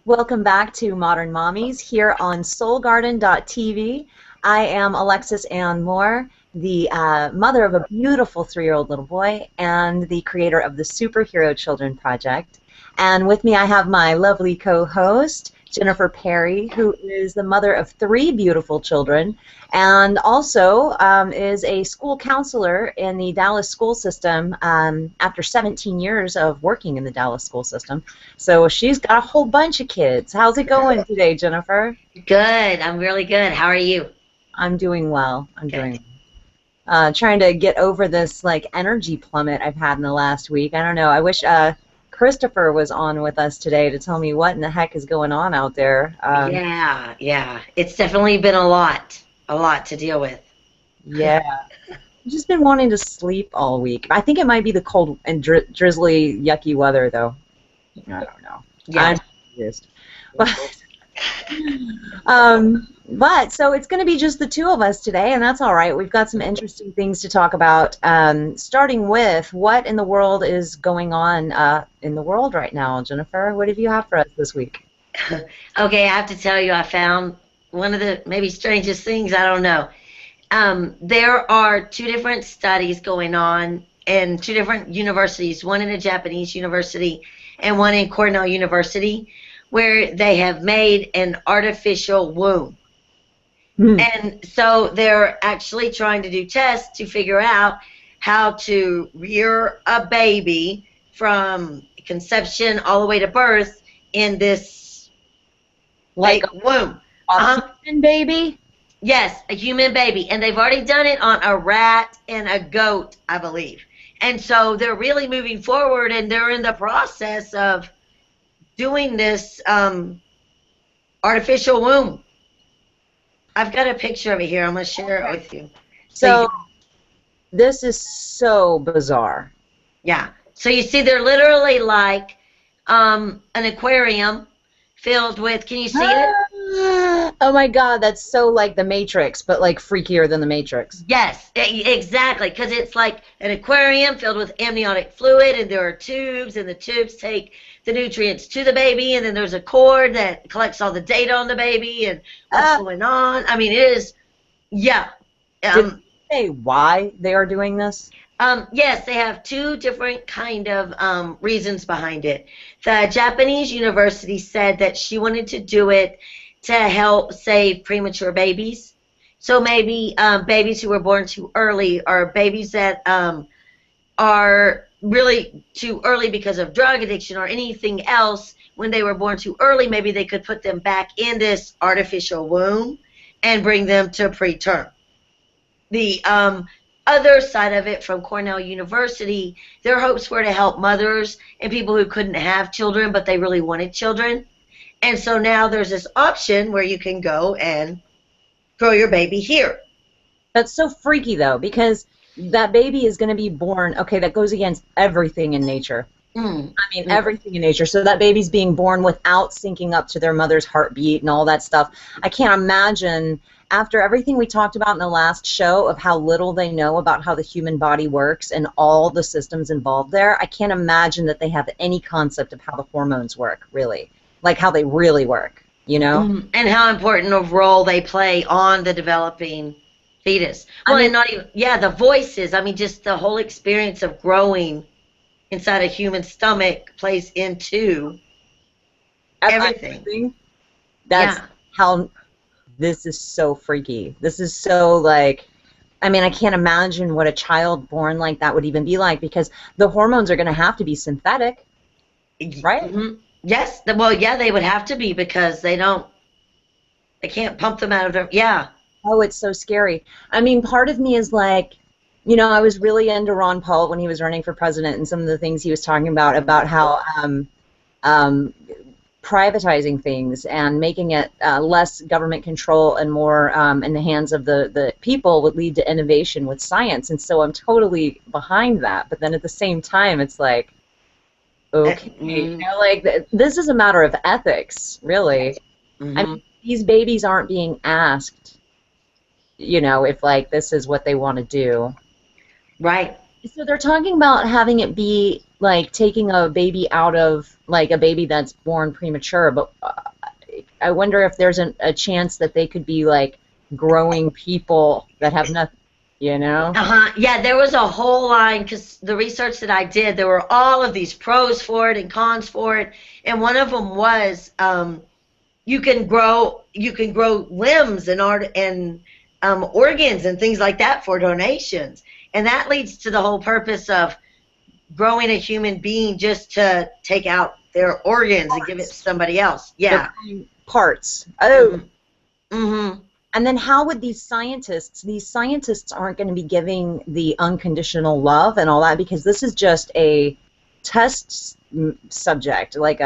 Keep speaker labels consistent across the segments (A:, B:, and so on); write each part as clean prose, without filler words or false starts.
A: Welcome back to Modern Mommies here on soulgarden.tv. I am Alexis Ann Moore, the mother of a beautiful 3-year-old little boy and the creator of the Superhero Children Project. And with me I have my lovely co-host, Jennifer Perry, who is the mother of 3 beautiful children and also is a school counselor in the Dallas school system after 17 years of working in the Dallas school system. So she's got a whole bunch of kids. How's it going today, Jennifer?
B: Good. I'm really good. How are you?
A: I'm doing well. Trying to get over this energy plummet I've had in the last week. I don't know. I wish Christopher was on with us today to tell me what in the heck is going on out there.
B: Yeah. It's definitely been a lot to deal with.
A: Yeah. I've just been wanting to sleep all week. I think it might be the cold and drizzly, yucky weather, though. I don't know.
B: Yeah.
A: I'm confused. But so it's going to be just the 2 of us today, and that's all right. We've got some interesting things to talk about, starting with what in the world is going on in the world right now. Jennifer, what have you have for us this week?
B: Okay, I have to tell you, I found one of the maybe strangest things. I don't know. There are 2 different studies going on in 2 different universities, one in a Japanese university and one in Cornell University, where they have made an artificial womb. And so they're actually trying to do tests to figure out how to rear a baby from conception all the way to birth in this womb.
A: A human baby?
B: Yes, a human baby. And they've already done it on a rat and a goat, I believe. And so they're really moving forward, and they're in the process of doing this artificial womb. I've got a picture of it here. I'm going to share it with you.
A: So this is so bizarre.
B: Yeah. So you see, they're literally like an aquarium filled with, can you see it?
A: Oh my God, that's so like the Matrix, but like freakier than the Matrix.
B: Yes, exactly, because it's like an aquarium filled with amniotic fluid, and there are tubes, and the tubes take the nutrients to the baby, and then there's a cord that collects all the data on the baby and what's going on. I mean, it is, yeah.
A: Did they say why they are doing this?
B: Yes, they have 2 different kind of reasons behind it. The Japanese university said that she wanted to do it to help save premature babies. So maybe babies who were born too early, or babies that are really too early because of drug addiction or anything else. When they were born too early, maybe they could put them back in this artificial womb and bring them to preterm. The other side of it, from Cornell University, their hopes were to help mothers and people who couldn't have children but they really wanted children. And so now there's this option where you can go and grow your baby here.
A: That's so freaky, though, because that baby is going to be born, okay, that goes against everything in nature. Everything in nature. So that baby's being born without syncing up to their mother's heartbeat and all that stuff. I can't imagine, after everything we talked about in the last show of how little they know about how the human body works and all the systems involved there, I can't imagine that they have any concept of how the hormones work, really. Like how they really work, you know?
B: And how important a role they play on the developing fetus. Well, and not even, the voices. I mean, just the whole experience of growing inside a human stomach plays into everything.
A: That's how, this is so freaky. This is so like, I mean, I can't imagine what a child born like that would even be like, because the hormones are going to have to be synthetic, right?
B: Yes. Well, yeah, they would have to be, because they can't pump them out of their,
A: Oh, it's so scary. I mean, part of me is like, you know, I was really into Ron Paul when he was running for president, and some of the things he was talking about how privatizing things and making it less government control and more in the hands of the people would lead to innovation with science. And so I'm totally behind that. But then at the same time, it's like, okay, you know, like this is a matter of ethics, really. I mean, these babies aren't being asked, you know, if like this is what they want to do.
B: Right.
A: So they're talking about having it be like taking a baby out of like a baby that's born premature, but I wonder if there's a chance that they could be like growing people that have nothing, you know?
B: Uh-huh. Yeah, there was a whole line because the research that I did, there were all of these pros for it and cons for it, and one of them was you can grow limbs and art and organs and things like that for donations, and that leads to the whole purpose of growing a human being just to take out their organs and give it to
A: Parts.
B: somebody else.
A: They're
B: Yeah.
A: growing parts. Oh,
B: Mhm. Mhm.
A: and then how would these scientists aren't going to be giving the unconditional love and all that because this is just a test subject, like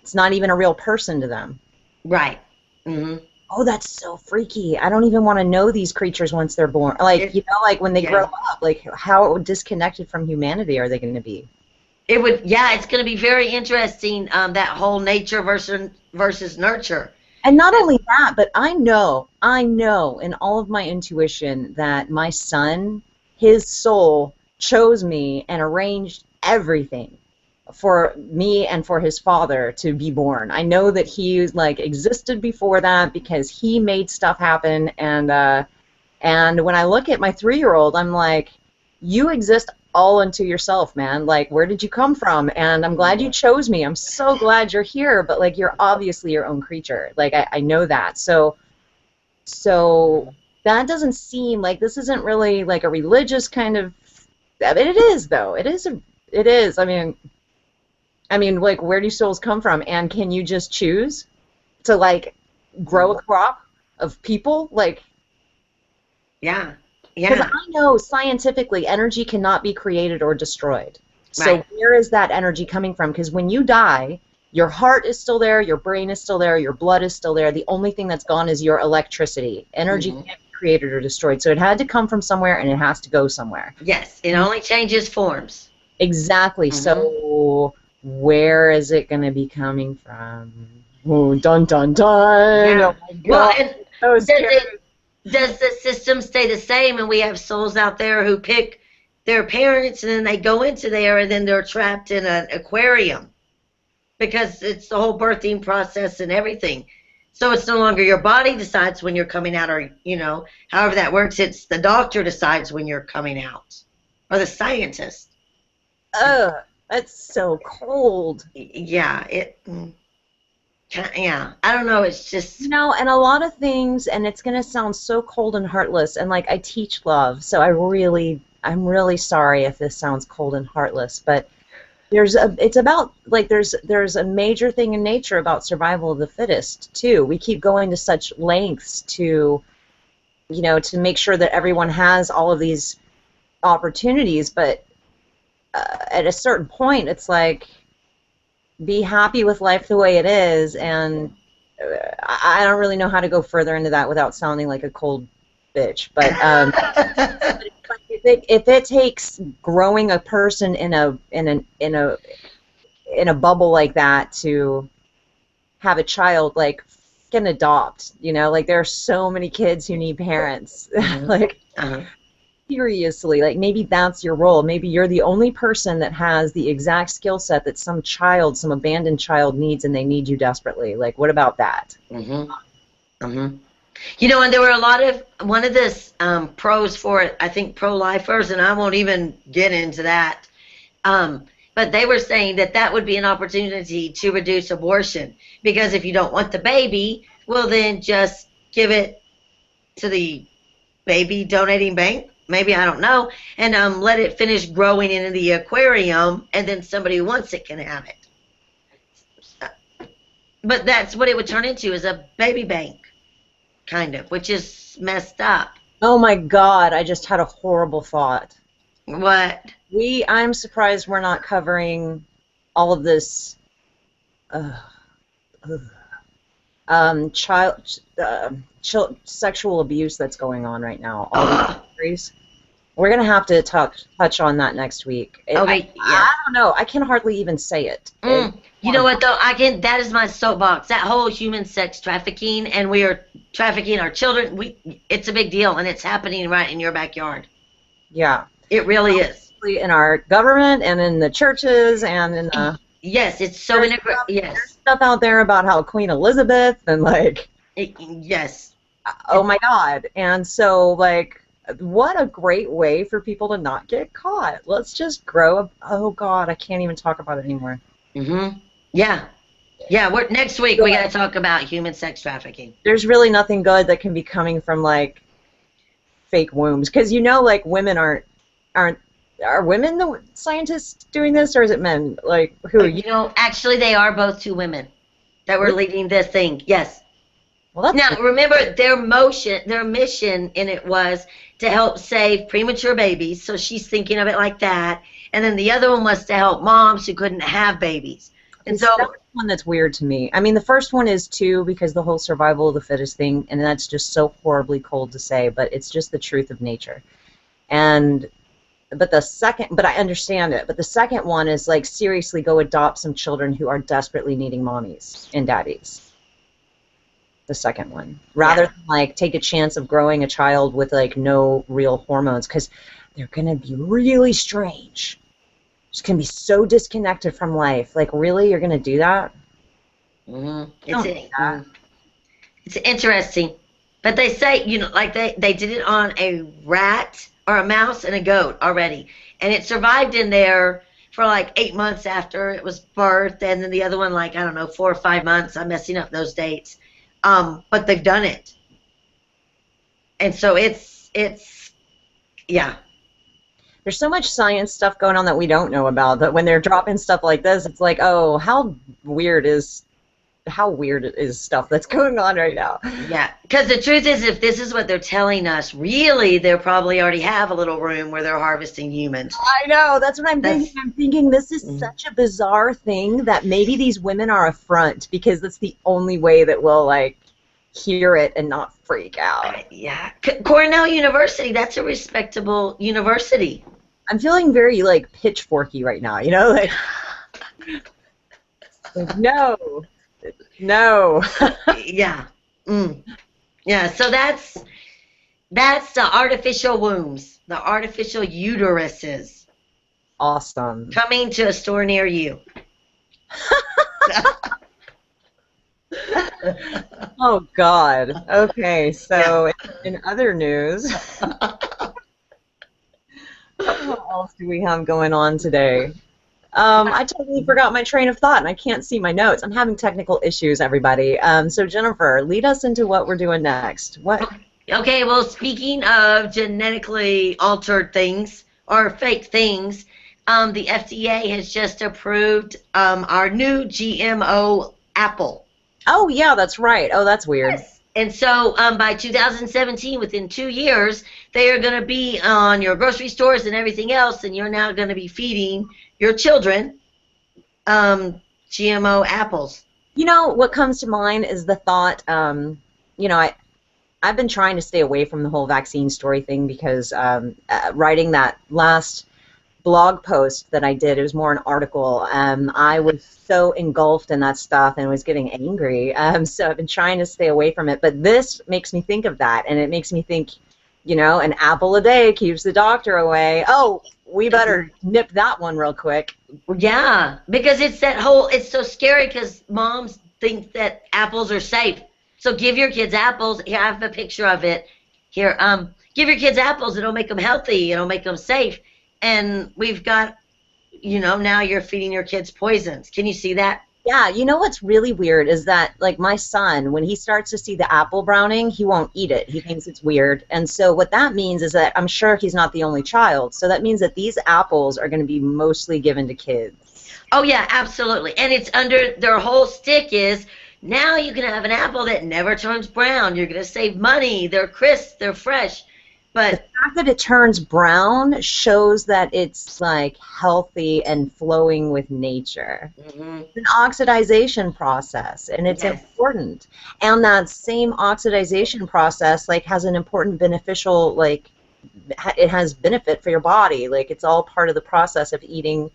A: it's not even a real person to them.
B: Right. Mhm.
A: Oh, that's so freaky. I don't even want to know these creatures once they're born. Like,
B: It
A: like when they grow
B: yeah.
A: up, like how disconnected from humanity are they going to be?
B: It would, yeah, it's going to be very interesting, that whole nature versus nurture.
A: And not only that, but I know in all of my intuition that my son, his soul chose me and arranged everything for me and for his father to be born. I know that he like existed before that because he made stuff happen and when I look at my 3-year-old, I'm like, you exist all unto yourself, man. Like, where did you come from? And I'm glad you chose me. I'm so glad you're here, but like, you're obviously your own creature. Like, I know that. So that doesn't seem like this isn't really like a religious kind of. I mean, it is though. It is. I mean, like, where do souls come from? And can you just choose to like grow a crop of people? Like,
B: Yeah.
A: because
B: Yeah.
A: I know scientifically energy cannot be created or destroyed. So
B: Right.
A: where is that energy coming from? Because when you die, your heart is still there, your brain is still there, your blood is still there. The only thing that's gone is your electricity. Energy
B: Mhm.
A: can't be created or destroyed. So it had to come from somewhere and it has to go somewhere.
B: Yes, it only changes forms.
A: Exactly.
B: Mhm.
A: So where is it going to be coming from? Ooh, dun dun dun.
B: Yeah.
A: Oh my
B: Well,
A: God.
B: and
A: So
B: does
A: scary.
B: the system stay the same, and we have souls out there who pick their parents and then they go into there and then they're trapped in an aquarium because it's the whole birthing process and everything. So it's no longer your body decides when you're coming out, or however that works. It's the doctor decides when you're coming out, or the scientist.
A: Ugh, that's so cold.
B: Yeah, yeah. I don't know. It's
A: You
B: just
A: know, and a lot of things, and it's going to sound so cold and heartless, and like I teach love, so I'm really sorry if this sounds cold and heartless, but it's about, like, there's a major thing in nature about survival of the fittest, too. We keep going to such lengths to, to make sure that everyone has all of these opportunities, but at a certain point, it's like, be happy with life the way it is, and I don't really know how to go further into that without sounding like a cold bitch. But if it takes growing a person in a bubble like that to have a child, like, can adopt. Like, there are so many kids who need parents.
B: Mhm.
A: Like,
B: Uh-huh.
A: seriously, like, maybe that's your role. Maybe you're the only person that has the exact skill set that some abandoned child needs, and they need you desperately. Like, what about that?
B: Mhm. Mhm. And there were a lot of one of this pros for it. I think pro-lifers, and I won't even get into that. But they were saying that that would be an opportunity to reduce abortion because if you don't want the baby, well, then just give it to the baby donating bank. Maybe, I don't know, and let it finish growing in the aquarium, and then somebody who wants it can have it. But that's what it would turn into, is a baby bank, kind of, which is messed up.
A: Oh my God, I just had a horrible thought.
B: What?
A: I'm surprised we're not covering all of this uh, child sexual abuse that's going on right now. All these
B: Oh,
A: countries. We're gonna have to touch on that next week.
B: okay, yeah.
A: I don't know. I can hardly even say it.
B: You know what though? I can. That is my soapbox. That whole human sex trafficking, and we are trafficking our children. It's a big deal, and it's happening right in your backyard.
A: Yeah.
B: It really is.
A: In our government and in the churches and in the
B: Yes, it's so integrated.
A: there's
B: Yes.
A: stuff out there about how Queen Elizabeth and like
B: Yes.
A: oh my God. And so like what a great way for people to not get caught. Let's just grow up. Oh God, I can't even talk about it anymore.
B: Mm-hmm. Yeah. Yeah. Next week we got to talk about human sex trafficking.
A: There's really nothing good that can be coming from like fake wombs because like women aren't are women the scientists doing this or is it men? Like who?
B: Actually, they are both two women that were leading this thing. Yes.
A: Well, that's
B: Now, remember their mission in it was to help save premature babies. So she's thinking of it like that. And then the other one was to help moms who couldn't have babies. And so
A: that's one that's weird to me. I mean, the first one is too because the whole survival of the fittest thing, and that's just so horribly cold to say, but it's just the truth of nature. But I understand it. But the second one is like seriously go adopt some children who are desperately needing mommies and daddies. The second one, rather than like take a chance of growing a child with like no real hormones, because they're gonna be really strange. Just gonna be so disconnected from life. Like, really, you're gonna do that?
B: Mm-hmm. It's interesting, but they say like they did it on a rat or a mouse and a goat already, and it survived in there for like 8 months after it was birthed, and then the other one like I don't know 4 or 5 months. I'm messing up those dates. But they've done it, and so it's yeah.
A: There's so much science stuff going on that we don't know about. That when they're dropping stuff like this, it's like, oh, how weird is stuff that's going on right now?
B: Yeah, because the truth is, if this is what they're telling us, really, they probably already have a little room where they're harvesting humans.
A: I know. That's what I'm thinking. I'm thinking this is such a bizarre thing that maybe these women are a front because that's the only way that we'll like hear it and not freak out.
B: Yeah, Cornell University. That's a respectable university.
A: I'm feeling very like pitchforky right now. Like no.
B: Yeah. Yeah. So that's the artificial wombs, the artificial uteruses.
A: Awesome.
B: Coming to a store near you.
A: Oh God. Okay. So in other news, what else do we have going on today? I totally forgot my train of thought, and I can't see my notes. I'm having technical issues, everybody. So Jennifer, lead us into what we're doing next. What?
B: Okay, well, speaking of genetically altered things, or fake things, the FDA has just approved our new GMO apple.
A: Oh, yeah, that's right. Oh, that's weird.
B: Yes. And so by 2017, within 2 years, they are going to be on your grocery stores and everything else, and you're now going to be feeding your children GMO apples.
A: What comes to mind is the thought, I've been trying to stay away from the whole vaccine story thing because writing that last blog post that I did, it was more an article, I was so engulfed in that stuff and was getting angry, so I've been trying to stay away from it, but this makes me think of that, and it makes me think, an apple a day keeps the doctor away. Oh, we better nip that one real quick.
B: Yeah, because it's so scary because moms think that apples are safe. So give your kids apples. Here, I have a picture of it. Here, give your kids apples. It'll make them healthy. It'll make them safe. And we've got, now you're feeding your kids poisons. Can you see that?
A: Yeah, what's really weird is that, like, my son, when he starts to see the apple browning, he won't eat it. He thinks it's weird. And so what that means is that I'm sure he's not the only child. So that means that these apples are going to be mostly given to kids.
B: Oh, yeah, absolutely. And it's under their whole stick is now you can have an apple that never turns brown. You're going to save money. They're crisp. They're fresh. But
A: the fact that it turns brown shows that it's like healthy and flowing with nature. Mm-hmm. It's an oxidization process, and it's important. And that same oxidization process like has an important beneficial, like it has benefit for your body. Like it's all part of the process of eating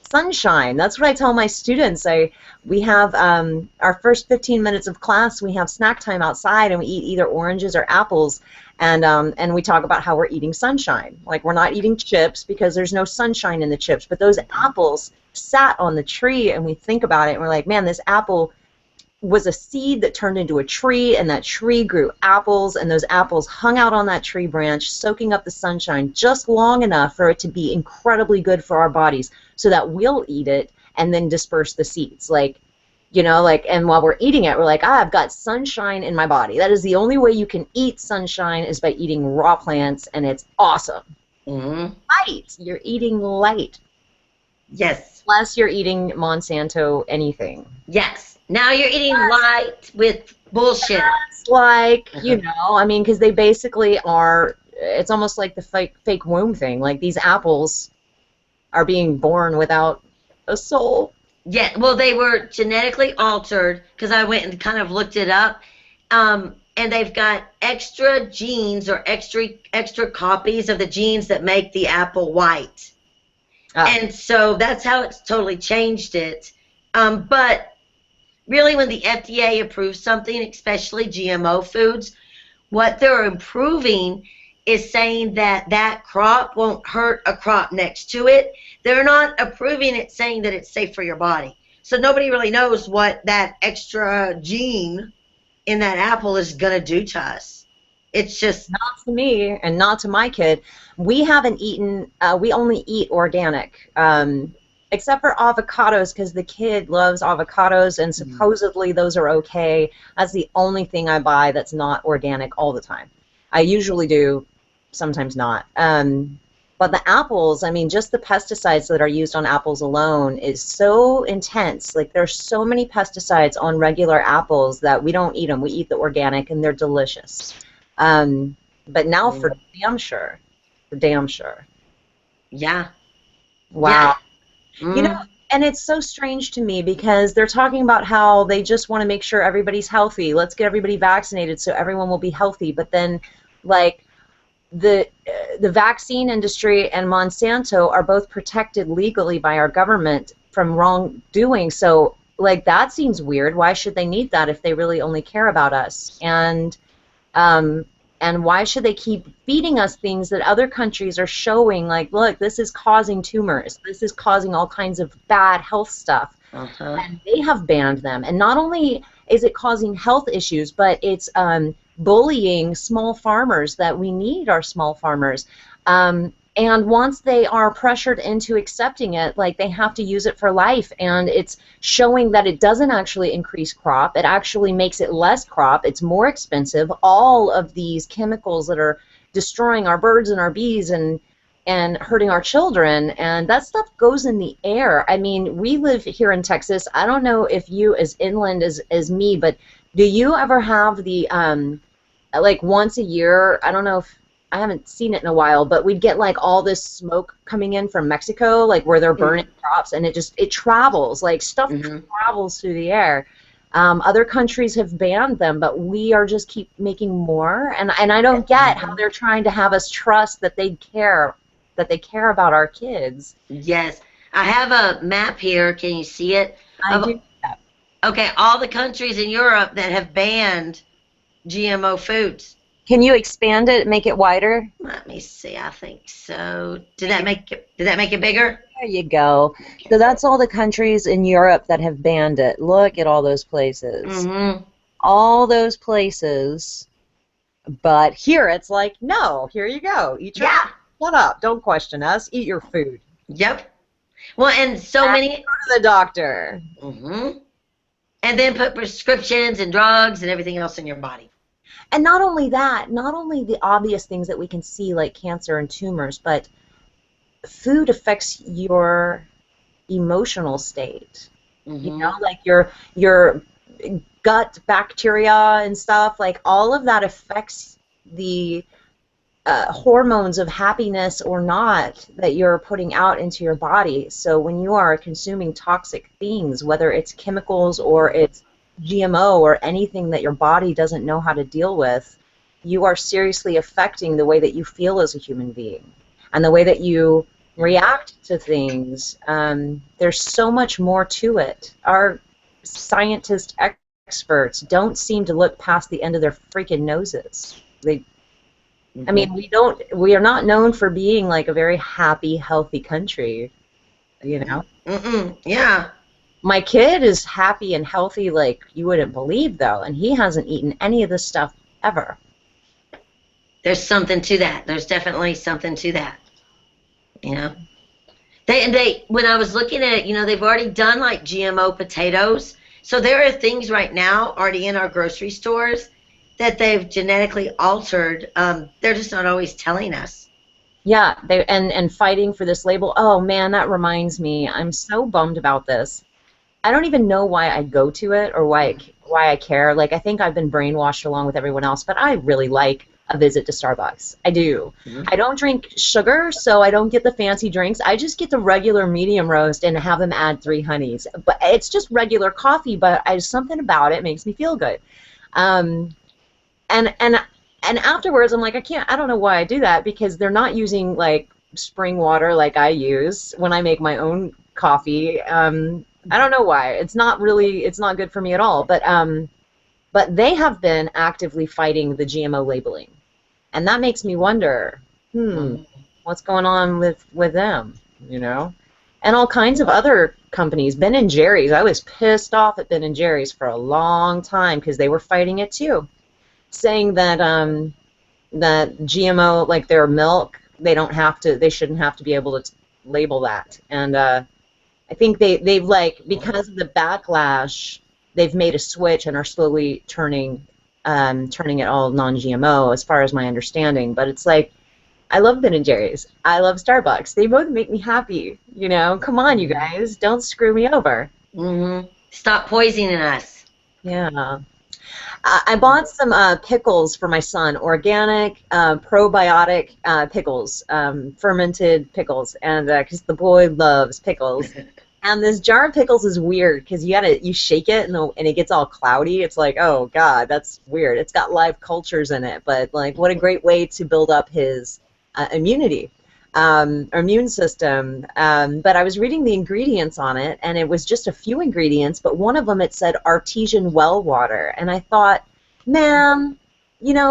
A: sunshine. That's what I tell my students. We have our first 15 minutes of class, we have snack time outside, and we eat either oranges or apples, and we talk about how we're eating sunshine. Like, we're not eating chips because there's no sunshine in the chips, but those apples sat on the tree, and we think about it, and we're like, man, this apple was a seed that turned into a tree, and that tree grew apples, and those apples hung out on that tree branch, soaking up the sunshine just long enough for it to be incredibly good for our bodies so that we'll eat it and then disperse the seeds. Like, you know, like, and while we're eating it, we're like, I've got sunshine in my body. That is the only way you can eat sunshine, is by eating raw plants, and it's awesome.
B: Mm-hmm.
A: Light. You're eating light.
B: Yes.
A: Unless you're eating Monsanto anything.
B: Yes. Now you're eating light with bullshit.
A: It's like, you know, I mean, because they basically are, it's almost like the fake womb thing. Like, these apples are being born without a soul.
B: Yeah, well, they were genetically altered, because I went and kind of looked it up, and they've got extra genes or extra copies of the genes that make the apple white. And so that's how it's totally changed it. But really, when the FDA approves something, especially GMO foods, what they're improving is saying that that crop won't hurt a crop next to it. They're not approving it saying that it's safe for your body. So nobody really knows what that extra gene in that apple is going to do to us. It's just...
A: Not to me, and not to my kid. We haven't eaten, we only eat organic. Except for avocados, because the kid loves avocados, and supposedly those are okay. That's the only thing I buy that's not organic all the time. I usually do, sometimes not. But the apples, I mean, just the pesticides that are used on apples alone is so intense. Like, there's so many pesticides on regular apples that we don't eat them. We eat the organic, and they're delicious. But now for damn sure. For damn sure.
B: Yeah.
A: Wow.
B: Yeah.
A: You know, and it's so strange to me because they're talking about how they just want to make sure everybody's healthy. Let's get everybody vaccinated so everyone will be healthy. But then, like, the vaccine industry and Monsanto are both protected legally by our government from wrongdoing. So, like, that seems weird. Why should they need that if they really only care about us? And why should they keep feeding us things that other countries are showing, like, look, this is causing tumors, this is causing all kinds of bad health stuff, and they have banned them. And not only is it causing health issues, but it's bullying small farmers that we need our small farmers. And once they are pressured into accepting it, like, they have to use it for life, and it's showing that it doesn't actually increase crop. It actually makes it less crop. It's more expensive. All of these chemicals that are destroying our birds and our bees and hurting our children, and that stuff goes in the air. I mean, we live here in Texas. I don't know if you, as inland as me, but do you ever have the, like, once a year, I don't know if, I haven't seen it in a while, but we'd get, like, all this smoke coming in from Mexico, like, where they're burning crops, and it travels, like, stuff travels through the air. Other countries have banned them, but we are just keep making more, and I don't get how they're trying to have us trust that they care about our kids.
B: Yes. I have a map here. Can you see it?
A: I do.
B: Okay, all the countries in Europe that have banned GMO foods.
A: Can you expand it, make it wider?
B: Let me see. I think so. Did that make it bigger?
A: There you go. So that's all the countries in Europe that have banned it. Look at all those places. All those places. But here it's like, no, here you go. Eat your shut up. Don't question us. Eat your food.
B: Yep. Well, and so many.
A: Go to the doctor.
B: And then put prescriptions and drugs and everything else in your body.
A: And not only that, not only the obvious things that we can see, like cancer and tumors, but food affects your emotional state. You know, like your gut bacteria and stuff, like, all of that affects the hormones of happiness or not that you're putting out into your body. So when you are consuming toxic things, whether it's chemicals or it's GMO or anything that your body doesn't know how to deal with, you are seriously affecting the way that you feel as a human being and the way that you react to things. There's so much more to it. Our scientist experts don't seem to look past the end of their freaking noses. I mean, we are not known for being like a very happy, healthy country, you know?
B: Yeah.
A: My kid is happy and healthy like you wouldn't believe, though, and he hasn't eaten any of this stuff ever.
B: There's something to that. There's definitely something to that. You know, they when I was looking at it, they've already done like GMO potatoes. So there are things right now already in our grocery stores that they've genetically altered. They're just not always telling us.
A: Yeah, and fighting for this label. Oh man, that reminds me. I'm so bummed about this. I don't even know why I go to it or why I care. Like, I think I've been brainwashed along with everyone else, but I really like a visit to Starbucks. I do. I don't drink sugar, so I don't get the fancy drinks. I just get the regular medium roast and have them add 3 honeys. But it's just regular coffee, but something about it makes me feel good. Um, and and and afterwards, I'm like, I don't know why I do that, because they're not using like spring water like I use when I make my own coffee. I don't know why. It's not good for me at all. But they have been actively fighting the GMO labeling, and that makes me wonder, what's going on with them, you know? And all kinds of other companies. Ben and Jerry's. I was pissed off at Ben and Jerry's for a long time because they were fighting it too, saying that that GMO, like their milk, they shouldn't have to be able to label that. And I think they've like, because of the backlash, they've made a switch and are slowly turning it all non-GMO, as far as my understanding. But it's like, I love Ben and Jerry's. I love Starbucks. They both make me happy. You know, come on, you guys, don't screw me over.
B: Stop poisoning us.
A: Yeah. I bought some pickles for my son, organic, probiotic pickles, fermented pickles, and because the boy loves pickles. And this jar of pickles is weird because you shake it and it gets all cloudy. It's like, oh God, that's weird. It's got live cultures in it, but like, what a great way to build up his immunity, immune system. But I was reading the ingredients on it, and it was just a few ingredients, but one of them, it said artesian well water, and I thought, man,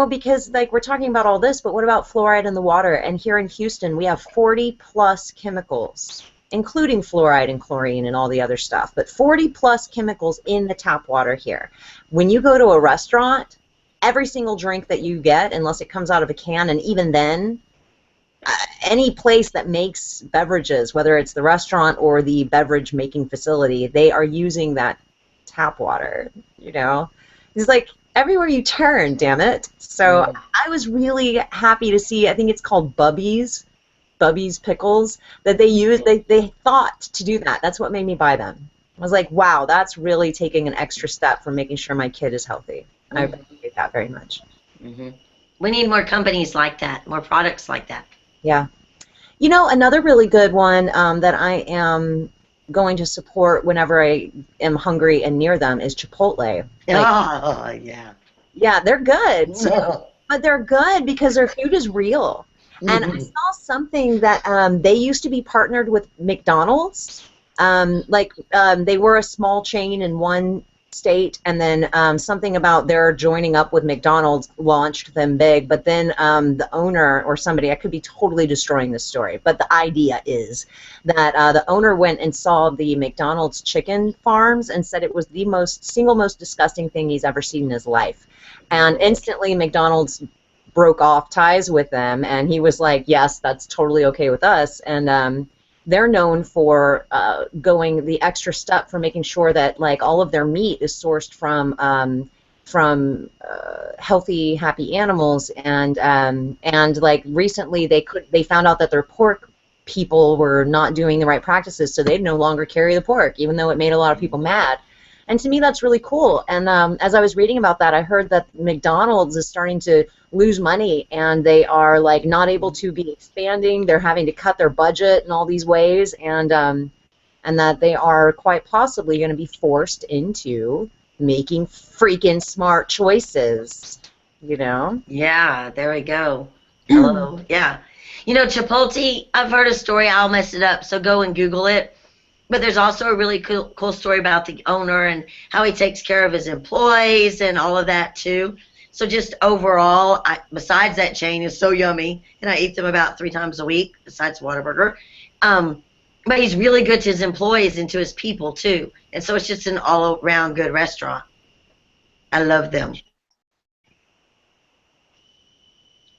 A: because like we're talking about all this, but what about fluoride in the water? And here in Houston, we have 40 plus chemicals, including fluoride and chlorine and all the other stuff, but 40 plus chemicals in the tap water here. When you go to a restaurant, every single drink that you get, unless it comes out of a can, and even then, any place that makes beverages, whether it's the restaurant or the beverage making facility, they are using that tap water, It's like everywhere you turn, damn it. So I was really happy to see, I think it's called Bubby's pickles, that they thought to do that. That's what made me buy them. I was like, wow, that's really taking an extra step for making sure my kid is healthy. I appreciate that very much.
B: We need more companies like that, more products like that.
A: Yeah. Another really good one that I am going to support whenever I am hungry and near them is Chipotle.
B: Yeah.
A: Yeah, they're good. But they're good because their food is real. And I saw something that they used to be partnered with McDonald's. They were a small chain in one state, and then something about their joining up with McDonald's launched them big. But then the owner or somebody, I could be totally destroying this story, but the idea is that the owner went and saw the McDonald's chicken farms and said it was the single most disgusting thing he's ever seen in his life. And instantly McDonald's broke off ties with them, and he was like, yes, that's totally okay with us. And they're known for going the extra step for making sure that like all of their meat is sourced from healthy, happy animals. And like recently they found out that their pork people were not doing the right practices, so they'd no longer carry the pork, even though it made a lot of people mad. And to me, that's really cool. And as I was reading about that, I heard that McDonald's is starting to lose money, and they are like not able to be expanding. They're having to cut their budget in all these ways, and that they are quite possibly going to be forced into making freaking smart choices.
B: Yeah, there we go. Hello. Yeah. You know, Chipotle, I've heard a story. I'll mess it up, so go and Google it. But there's also a really cool story about the owner and how he takes care of his employees and all of that too. So just overall, besides that chain is so yummy, and I eat them about 3 times a week. Besides Whataburger, um, but he's really good to his employees and to his people too. And so it's just an all-around good restaurant. I love them.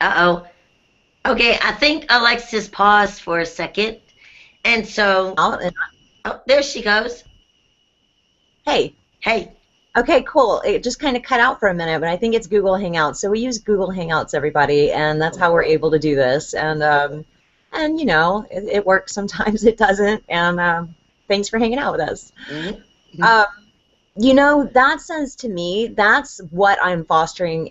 B: Uh oh. Okay, I think Alexis paused for a second, and so
A: Out and-
B: oh, there she goes.
A: Hey.
B: Hey.
A: Okay, cool. It just kind of cut out for a minute, but I think it's Google Hangouts. So we use Google Hangouts, everybody, and that's how we're able to do this. And you know, it works sometimes, it doesn't. And thanks for hanging out with us.
B: Mm-hmm.
A: Um, you know, that says to me, that's what I'm fostering,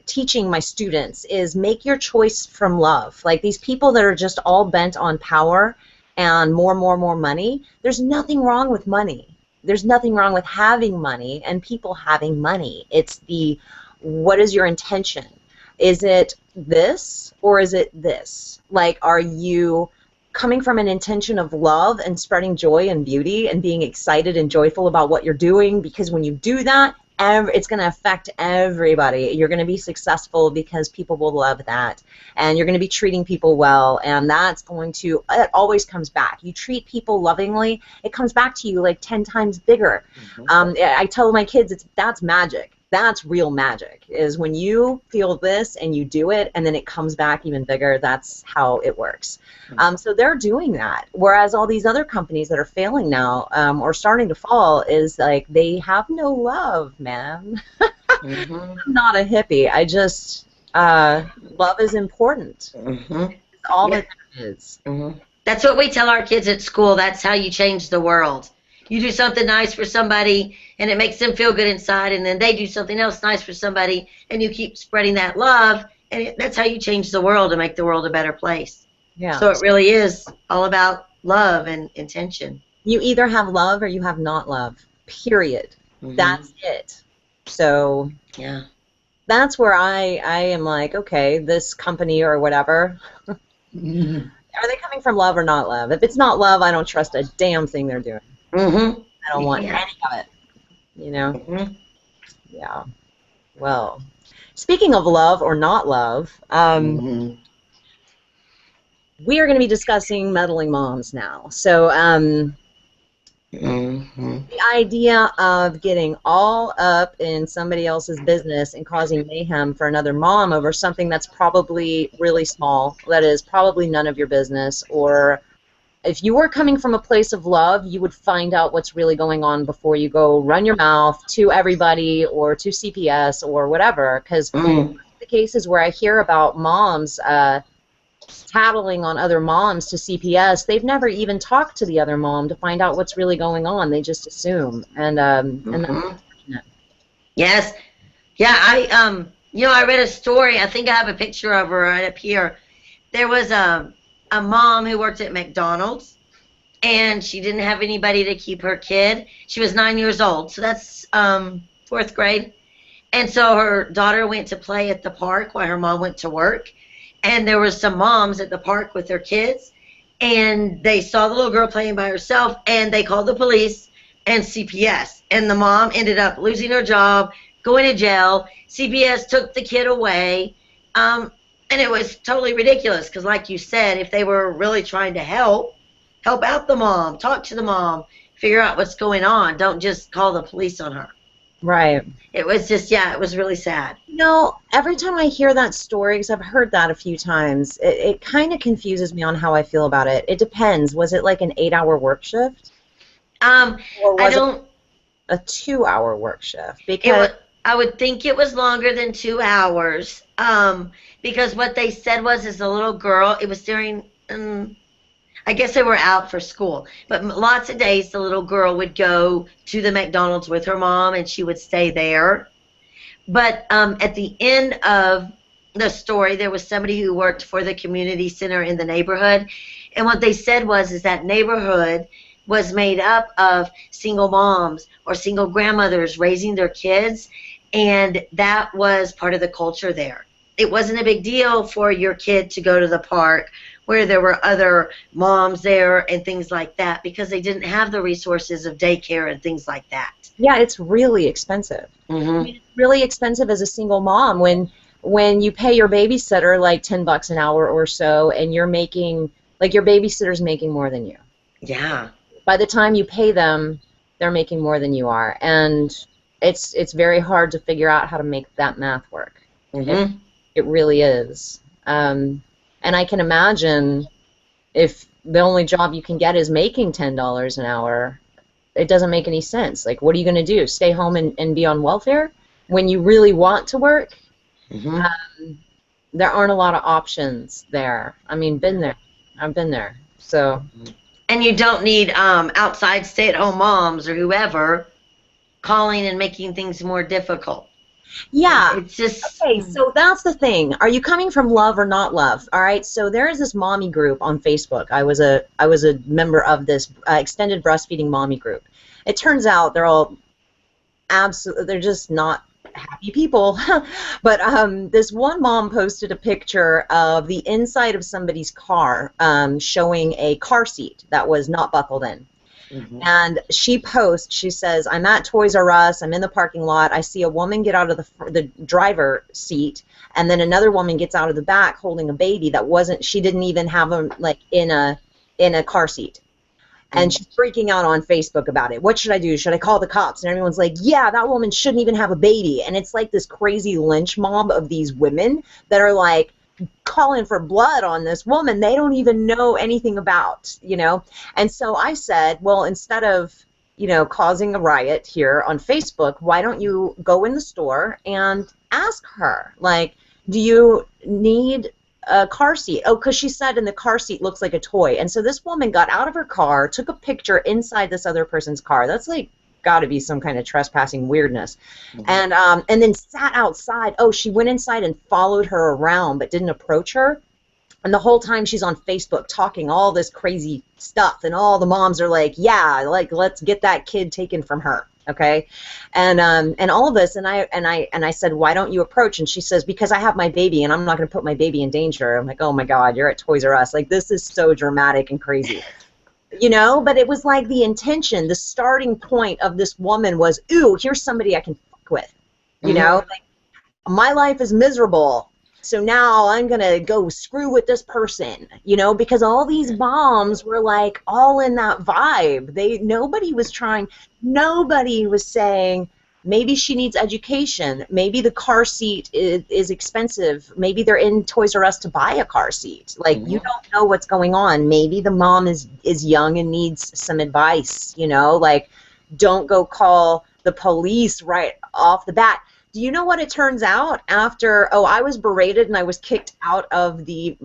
A: teaching my students is make your choice from love. Like these people that are just all bent on power and more money, there's nothing wrong with money. There's nothing wrong with having money and people having money. It's the, what is your intention? Is it this or is it this? Like, are you coming from an intention of love and spreading joy and beauty and being excited and joyful about what you're doing? Because when you do that, it's going to affect everybody. You're going to be successful because people will love that. And you're going to be treating people well. And that's going to, it always comes back. You treat people lovingly, it comes back to you like 10 times bigger. I tell my kids, that's magic. That's real magic, is when you feel this and you do it and then it comes back even bigger. That's how it works. So they're doing that. Whereas all these other companies that are failing now or starting to fall is like they have no love, man. I'm not a hippie. I just, love is important. It's all that it is.
B: That's what we tell our kids at school. That's how you change the world. You do something nice for somebody, and it makes them feel good inside, and then they do something else nice for somebody, and you keep spreading that love, and that's how you change the world and make the world a better place.
A: Yeah.
B: So it really is all about love and intention.
A: You either have love or you have not love, period. That's it. So
B: yeah,
A: that's where I am like, okay, this company or whatever, are they coming from love or not love? If it's not love, I don't trust a damn thing they're doing. I don't want any of it, you know? Yeah. Well, speaking of love or not love, we are going to be discussing meddling moms now. So the idea of getting all up in somebody else's business and causing mayhem for another mom over something that's probably really small, that is probably none of your business, or if you were coming from a place of love, you would find out what's really going on before you go run your mouth to everybody or to CPS or whatever. Because the cases where I hear about moms tattling on other moms to CPS, they've never even talked to the other mom to find out what's really going on. They just assume. And that's unfortunate.
B: Yes. Yeah, I read a story. I think I have a picture of her right up here. There was a mom who worked at McDonald's, and she didn't have anybody to keep her kid. She was 9 years old, so that's 4th grade. And so her daughter went to play at the park while her mom went to work. And there were some moms at the park with their kids, and they saw the little girl playing by herself, and they called the police and CPS. And the mom ended up losing her job, going to jail. CPS took the kid away. And it was totally ridiculous because, like you said, if they were really trying to help out the mom, talk to the mom, figure out what's going on, don't just call the police on her.
A: Right.
B: It was just, it was really sad.
A: You know, every time I hear that story, because I've heard that a few times, it kind of confuses me on how I feel about it. It depends. Was it like an 8-hour work shift? Or was it a 2-hour work shift? Because
B: I would think it was longer than 2 hours. Because what they said is the little girl, it was during, I guess they were out for school, but lots of days the little girl would go to the McDonald's with her mom and she would stay there. But at the end of the story, there was somebody who worked for the community center in the neighborhood. And what they said is that neighborhood was made up of single moms or single grandmothers raising their kids. And that was part of the culture there. it wasn't a big deal for your kid to go to the park where there were other moms there and things like that because they didn't have the resources of daycare and things like that.
A: Yeah, it's really expensive. I
B: Mm-hmm.
A: mean, it's really expensive as a single mom when you pay your babysitter like $10 an hour or so, and you're making like your babysitter's making more than you.
B: Yeah.
A: By the time you pay them, they're making more than you are, and it's very hard to figure out how to make that math work. It
B: Mm-hmm.
A: it really is. And I can imagine if the only job you can get is making $10 an hour, it doesn't make any sense. Like, what are you going to do? Stay home and be on welfare when you really want to work?
B: Mm-hmm.
A: Um, there aren't a lot of options there. I mean, been there. I've been there. So,
B: And you don't need outside stay-at-home moms or whoever calling and making things more difficult.
A: yeah.
B: It's just
A: Okay, so that's the thing. Are you coming from love or not love? All right. So there is this mommy group on Facebook. I was a member of this extended breastfeeding mommy group. It turns out they're all absolutely, they're just not happy people. But this one mom posted a picture of the inside of somebody's car, showing a car seat that was not buckled in.
B: mhm.
A: And she says, I'm at Toys R Us, I'm in the parking lot, I see a woman get out of the driver seat, and then another woman gets out of the back holding a baby that wasn't, she didn't even have them like in a car seat. And she's freaking out on Facebook about it. What should I do? Should I call the cops? And everyone's like, yeah, that woman shouldn't even have a baby. And it's like this crazy lynch mob of these women that are like calling for blood on this woman they don't even know anything about, you know? And so I said, well, instead of, causing a riot here on Facebook, why don't you go in the store and ask her, like, do you need a car seat? Oh, because she said in the car seat looks like a toy. And so this woman got out of her car, took a picture inside this other person's car. That's like got to be some kind of trespassing weirdness. And then sat outside. Oh, she went inside and followed her around but didn't approach her. And the whole time she's on Facebook talking all this crazy stuff, and all the moms are like, yeah, like, let's get that kid taken from her. Okay, and all of this, and I said, why don't you approach? And she says, because I have my baby, and I'm not going to put my baby in danger. I'm like, oh my God, you're at Toys R Us. Like, this is so dramatic and crazy, But it was like the intention, the starting point of this woman was, ooh, here's somebody I can fuck with, Like, my life is miserable, so now I'm going to go screw with this person, because all these moms were like all in that vibe. Nobody was saying, maybe she needs education, maybe the car seat is expensive, maybe they're in Toys R Us to buy a car seat. Like, you don't know what's going on. Maybe the mom is young and needs some advice, like, don't go call the police right off the bat. Do you know what it turns out after? Oh, I was berated and I was kicked out of the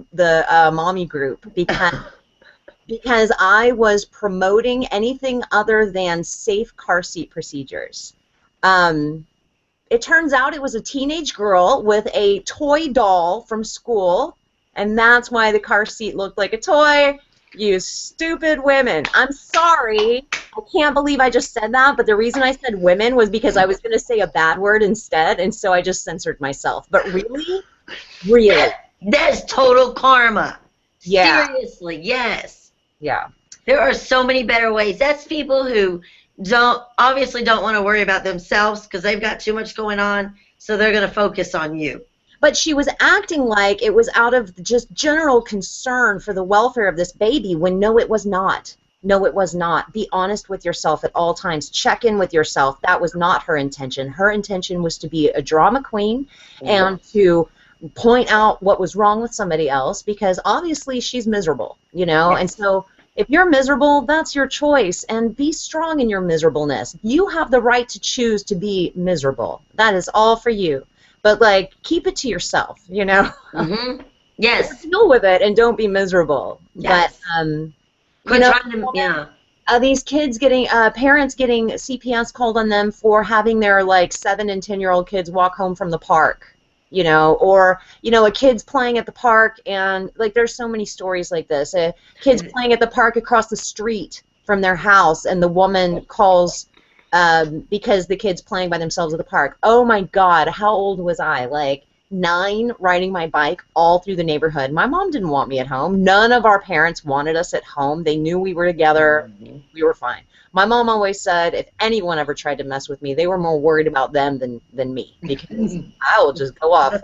A: mommy group because I was promoting anything other than safe car seat procedures. It turns out it was a teenage girl with a toy doll from school, and that's why the car seat looked like a toy. You stupid women. I'm sorry. I can't believe I just said that, but the reason I said women was because I was going to say a bad word instead, and so I just censored myself. But really? Really?
B: That's total karma.
A: Yeah.
B: Seriously, yes.
A: Yeah.
B: There are so many better ways. That's people who obviously don't want to worry about themselves because they've got too much going on, so they're going to focus on you.
A: But she was acting like it was out of just general concern for the welfare of this baby when no, it was not. No, it was not. Be honest with yourself at all times. Check in with yourself. That was not her intention. Her intention was to be a drama queen and to point out what was wrong with somebody else, because obviously she's miserable, Yes. And so if you're miserable, that's your choice, and be strong in your miserableness. You have the right to choose to be miserable. That is all for you. But, like, keep it to yourself,
B: Mm-hmm. Yes.
A: Deal with it and don't be miserable.
B: Yes.
A: But,
B: trying to, yeah.
A: These kids parents getting CPS called on them for having their, like, 7 and 10-year-old kids walk home from the park, or, a kid's playing at the park, and, like, there's so many stories like this. Kids playing at the park across the street from their house, and the woman calls because the kid's playing by themselves at the park. Oh my God, how old was I? Like 9 riding my bike all through the neighborhood. My mom didn't want me at home. None of our parents wanted us at home. They knew we were together. We were fine. My mom always said if anyone ever tried to mess with me, they were more worried about them than me, because I will just go off.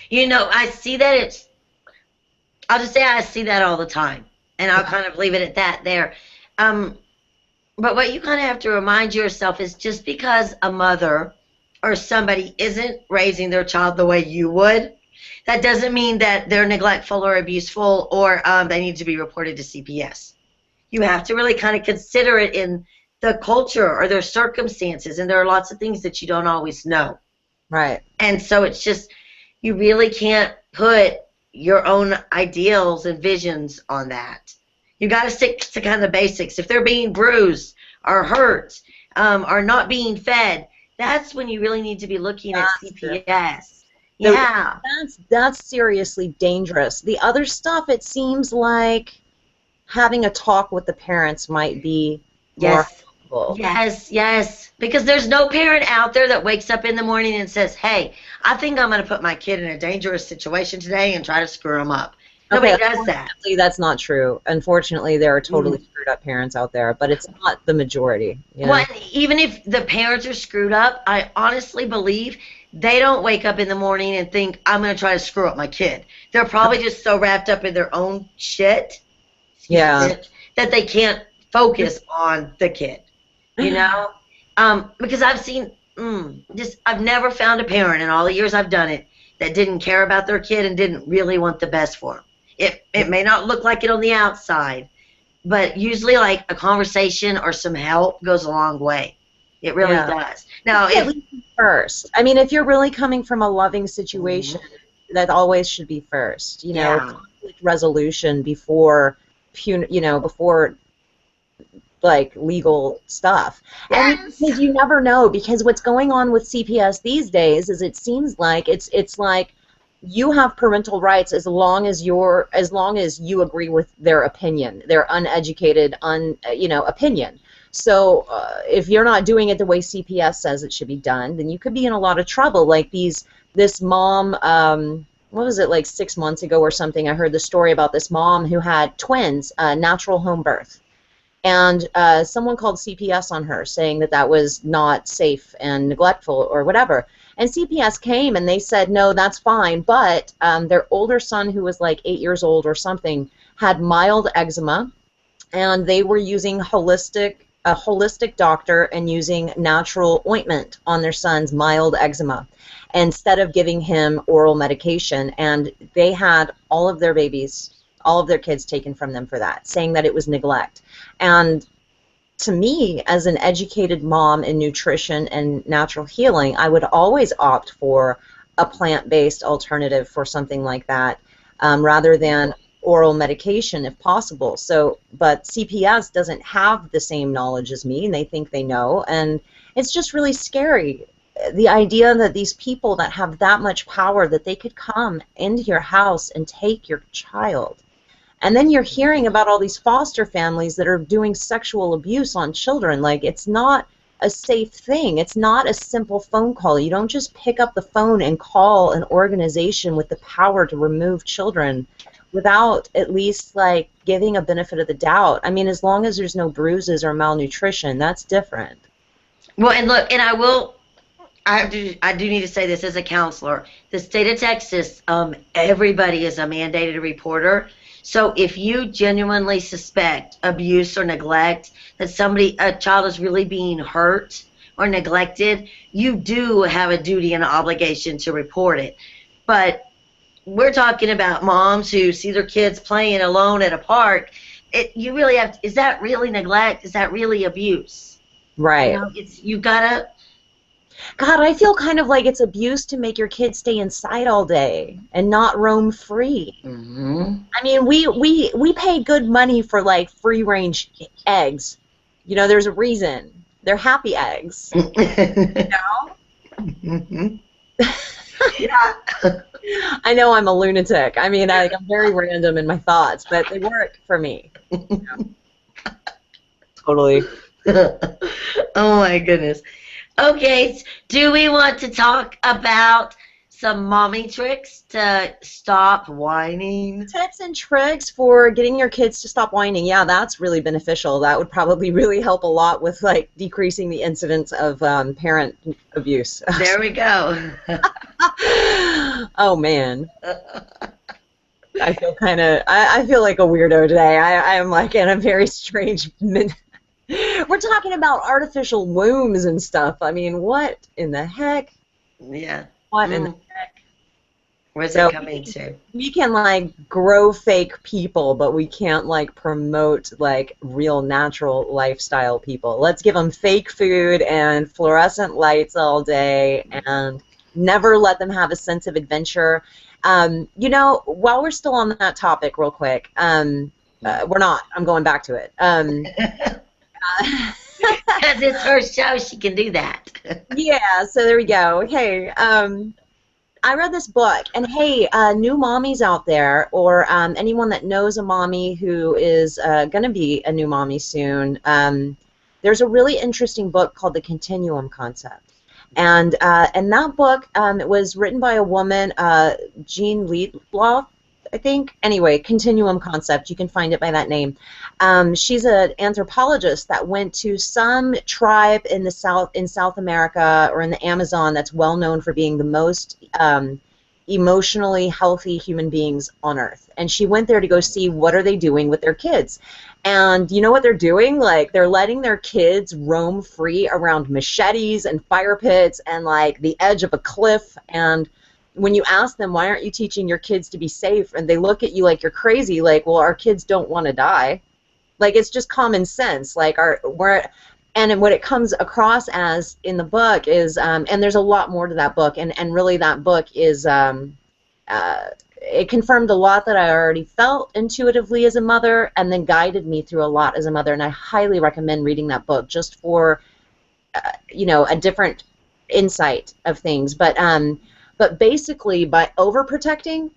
B: You know, I see that I'll just say I see that all the time, and I'll kind of leave it at that there. Um, but what you kind of have to remind yourself is just because a mother or somebody isn't raising their child the way you would, that doesn't mean that they're neglectful or abuseful or they need to be reported to CPS. You have to really kind of consider it in the culture or their circumstances, and there are lots of things that you don't always know.
A: Right.
B: And so it's just, you really can't put your own ideals and visions on that. You got to stick to kind of the basics. If they're being bruised or hurt or not being fed, that's when you really need to be looking at CPS. Yeah.
A: That's seriously dangerous. The other stuff, it seems like having a talk with the parents might be more helpful.
B: Yes. Because there's no parent out there that wakes up in the morning and says, hey, I think I'm going to put my kid in a dangerous situation today and try to screw him up. Nobody does that.
A: That's not true. Unfortunately, there are totally screwed up parents out there, but it's not the majority. You know?
B: Well, even if the parents are screwed up, I honestly believe they don't wake up in the morning and think, I'm going to try to screw up my kid. They're probably just so wrapped up in their own shit that they can't focus on the kid, you know? Because I've seen, I've never found a parent in all the years I've done it that didn't care about their kid and didn't really want the best for them. It may not look like it on the outside, but usually like a conversation or some help goes a long way. It really does. Now,
A: first, I mean, if you're really coming from a loving situation, that always should be first. You know, conflict resolution before, before like legal stuff. And because you never know, because what's going on with CPS these days is it seems like it's like you have parental rights as long as you agree with their opinion, their uneducated opinion. So if you're not doing it the way CPS says it should be done, then you could be in a lot of trouble. Like this mom, what was it, like 6 months ago or something, I heard the story about this mom who had twins, natural home birth. And someone called CPS on her saying that was not safe and neglectful or whatever. And CPS came and they said, no, that's fine, but their older son, who was like 8 years old or something, had mild eczema, and they were using a holistic doctor and using natural ointment on their son's mild eczema instead of giving him oral medication. And they had all of their kids taken from them for that, saying that it was neglect. And to me, as an educated mom in nutrition and natural healing, I would always opt for a plant-based alternative for something like that, rather than oral medication if possible. So, but CPS doesn't have the same knowledge as me, and they think they know, and it's just really scary. The idea that these people that have that much power, that they could come into your house and take your child. And then you're hearing about all these foster families that are doing sexual abuse on children. Like, it's not a safe thing. It's not a simple phone call. You don't just pick up the phone and call an organization with the power to remove children without at least, like, giving a benefit of the doubt. I mean, as long as there's no bruises or malnutrition, that's different.
B: Well, and look, and I do need to say this as a counselor. The state of Texas, everybody is a mandated reporter. So if you genuinely suspect abuse or neglect, that a child is really being hurt or neglected, you do have a duty and an obligation to report it. But we're talking about moms who see their kids playing alone at a park. You really have to, is that really neglect? Is that really abuse?
A: Right.
B: You know, you gotta.
A: God, I feel kind of like it's abuse to make your kids stay inside all day and not roam free. I mean, we pay good money for, like, free-range eggs. You know, there's a reason. They're happy eggs. You know?
B: Yeah.
A: I know I'm a lunatic. I mean, I'm very random in my thoughts, but they work for me. You know? Totally.
B: Oh, my goodness. Okay, do we want to talk about some mommy tricks to stop whining?
A: Tips and tricks for getting your kids to stop whining. Yeah, that's really beneficial. That would probably really help a lot with like decreasing the incidence of parent abuse.
B: There we go.
A: Oh man, I feel kind of. I feel like a weirdo today. I am like in a very strange. We're talking about artificial wombs and stuff. I mean, what in the heck?
B: Yeah.
A: What in the
B: Mm.
A: heck?
B: Where's it
A: So
B: coming to?
A: we can like grow fake people, but we can't like promote like real natural lifestyle people. Let's give them fake food and fluorescent lights all day and never let them have a sense of adventure. You know, while we're still on that topic, real quick, we're not. I'm going back to it.
B: Because it's her show, she can do that.
A: Yeah, so there we go. Hey, I read this book, and hey, new mommies out there, or anyone that knows a mommy who is going to be a new mommy soon, there's a really interesting book called The Continuum Concept. And that book, it was written by a woman, Jean Lietloff, I think. Anyway, Continuum Concept. You can find it by that name. She's an anthropologist that went to some tribe in South America or in the Amazon that's well known for being the most emotionally healthy human beings on Earth. And she went there to go see what are they doing with their kids. And you know what they're doing? Like they're letting their kids roam free around machetes and fire pits and like the edge of a cliff. And when you ask them, why aren't you teaching your kids to be safe? And they look at you like you're crazy, like, well, our kids don't want to die. Like, it's just common sense. Like, and what it comes across as in the book is, and there's a lot more to that book, and really that book is, it confirmed a lot that I already felt intuitively as a mother, and then guided me through a lot as a mother, and I highly recommend reading that book just for, you know, a different insight of things. But basically, by overprotecting,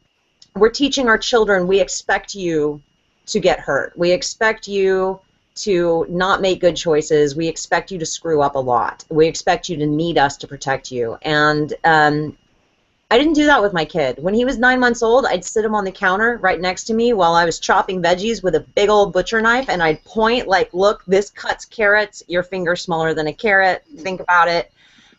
A: we're teaching our children, we expect you to get hurt. We expect you to not make good choices. We expect you to screw up a lot. We expect you to need us to protect you. And I didn't do that with my kid. When he was 9 months old, I'd sit him on the counter right next to me while I was chopping veggies with a big old butcher knife, and I'd point like, look, this cuts carrots. Your finger's smaller than a carrot. Think about it.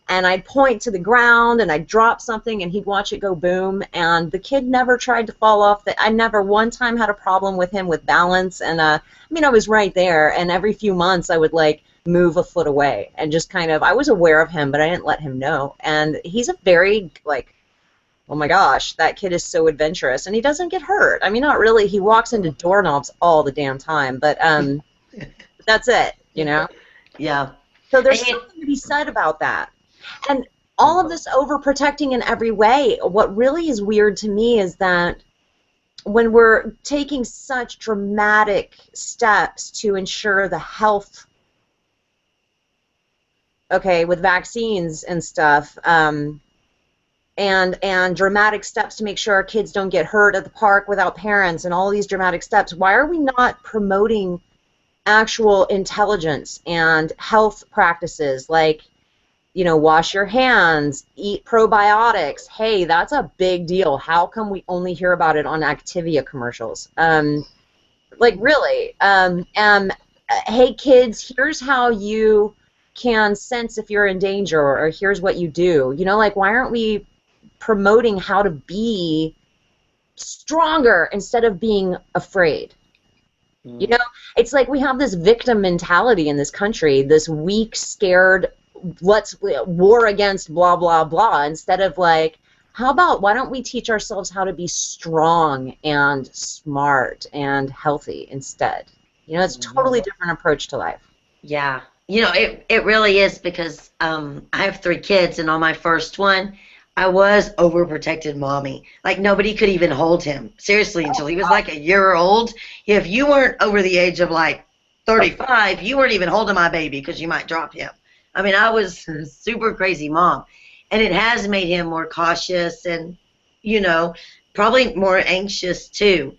A: And I'd point to the ground, and I'd drop something, and he'd watch it go boom. And the kid never tried to fall off. I never one time had a problem with him with balance. And I mean, I was right there. And every few months, I would like move a foot away and just kind of. I was aware of him, but I didn't let him know. And he's a very like, oh my gosh, that kid is so adventurous, and he doesn't get hurt. I mean, not really. He walks into doorknobs all the damn time, but that's it, you know.
B: Yeah.
A: So there's something to be said about that. And all of this overprotecting in every way, what really is weird to me is that when we're taking such dramatic steps to ensure the health, okay, with vaccines and stuff, and dramatic steps to make sure our kids don't get hurt at the park without parents and all these dramatic steps, why are we not promoting actual intelligence and health practices like, you know, wash your hands, eat probiotics? Hey, that's a big deal. How come we only hear about it on Activia commercials? Like, really? Hey, kids, here's how you can sense if you're in danger, or here's what you do. You know, like, why aren't we promoting how to be stronger instead of being afraid? You know, it's like we have this victim mentality in this country, this weak, scared, let's war against blah blah blah, instead of like, how about why don't we teach ourselves how to be strong and smart and healthy instead? You know, it's a totally different approach to life.
B: Yeah. You know, it really is because I have 3 kids, and on my first one, I was overprotected mommy. Like nobody could even hold him. Seriously, until he was like a year old. If you weren't over the age of like 35, you weren't even holding my baby because you might drop him. I mean, I was a super crazy mom. And it has made him more cautious and, you know, probably more anxious too.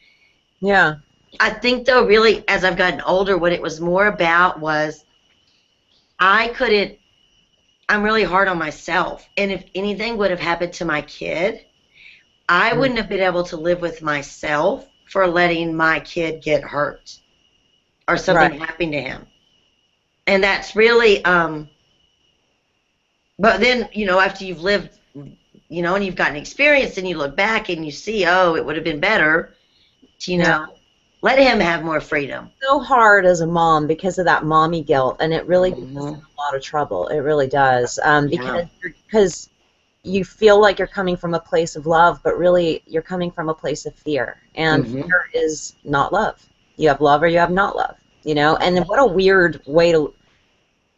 A: Yeah.
B: I think, though, really, as I've gotten older, what it was more about was I couldn't I'm really hard on myself. And if anything would have happened to my kid, I wouldn't have been able to live with myself for letting my kid get hurt or
A: Right.
B: something happen to him. And that's really, but then, after you've lived, and you've gotten experience, and you look back and you see, oh, it would have been better to,
A: Yeah.
B: let him have more freedom.
A: So hard as a mom because of that mommy guilt, and it really gets us in
B: Mhm.
A: a lot of trouble. It really does.
B: Yeah.
A: Because you feel like you're coming from a place of love, but really you're coming from a place of fear. And
B: Mhm.
A: fear is not love. You have love or you have not love. And what a weird way to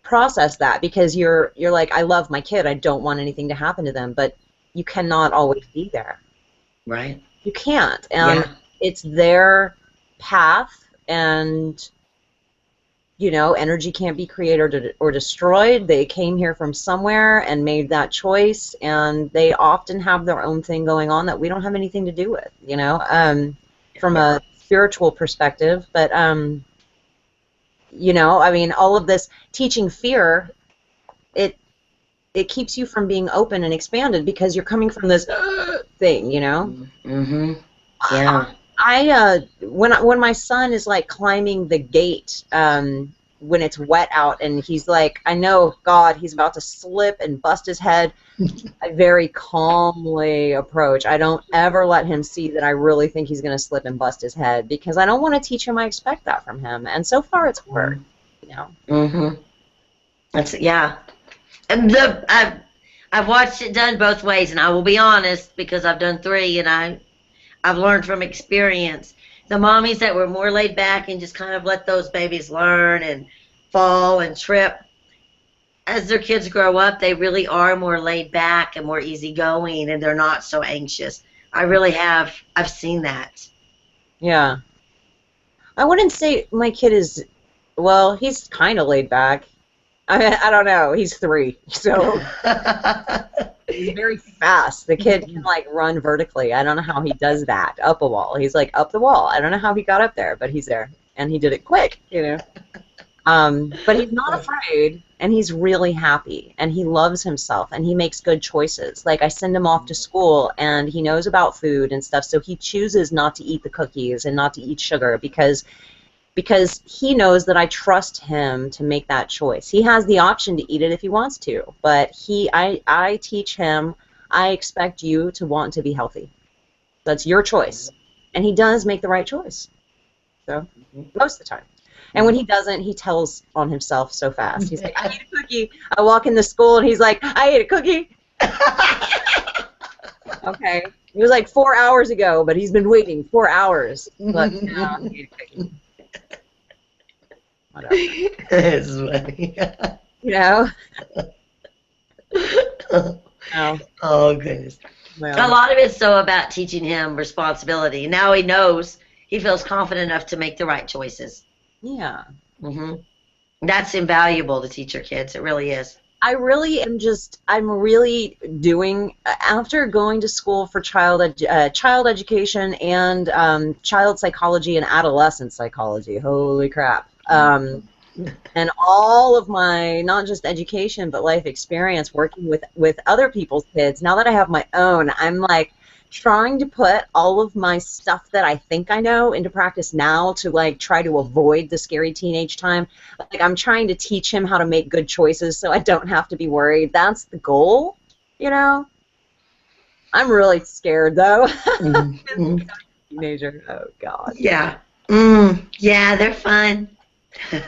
A: process that, because you're like, I love my kid. I don't want anything to happen to them, but you cannot always be there.
B: Right.
A: You can't. And
B: Yeah.
A: it's their path, and energy can't be created or destroyed. They came here from somewhere and made that choice, and they often have their own thing going on that we don't have anything to do with, from a spiritual perspective. But, I mean, all of this teaching fear, it keeps you from being open and expanded because you're coming from this thing,
B: Mhm. Yeah.
A: When my son is like climbing the gate, when it's wet out, and he's like, I know, God, he's about to slip and bust his head, I very calmly approach. I don't ever let him see that I really think he's going to slip and bust his head, because I don't want to teach him I expect that from him. And so far it's worked,
B: Mhm. Yeah. And I've watched it done both ways, and I will be honest, because I've done three, and I've learned from experience. The mommies that were more laid back and just kind of let those babies learn and fall and trip, as their kids grow up, they really are more laid back and more easygoing, and they're not so anxious. I really have. I've seen that.
A: Yeah. I wouldn't say my kid is, well, he's kind of laid back. I don't know. He's 3, so he's very fast. The kid can like run vertically. I don't know how he does that up a wall. He's like up the wall. I don't know how he got up there, but he's there, and he did it quick. But he's not afraid, and he's really happy, and he loves himself, and he makes good choices. Like, I send him off to school, and he knows about food and stuff, so he chooses not to eat the cookies and not to eat sugar, because he knows that I trust him to make that choice. He has the option to eat it if he wants to, but I teach him, I expect you to want to be healthy. That's your choice. And he does make the right choice. So, most of the time. And when he doesn't, he tells on himself so fast. He's like, I ate a cookie. I walk into school, and he's like, I ate a cookie. Okay. It was like 4 hours ago, but he's been waiting 4 hours. But now he ate a cookie. Whatever.
B: It's funny.
A: No.
B: Oh, goodness.
A: Well,
B: A lot of it's so about teaching him responsibility. Now he knows, he feels confident enough to make the right choices.
A: yeah.
B: Hmm. That's invaluable to teach your kids. It really is.
A: I'm really doing, after going to school for child education and child psychology and adolescent psychology, holy crap. And all of my, not just education, but life experience working with other people's kids, now that I have my own, I'm like trying to put all of my stuff that I think I know into practice now, to like try to avoid the scary teenage time. Like, I'm trying to teach him how to make good choices so I don't have to be worried. That's the goal, I'm really scared though.
B: Mhm.
A: Teenager, oh God.
B: Yeah. Yeah, they're fun.
A: So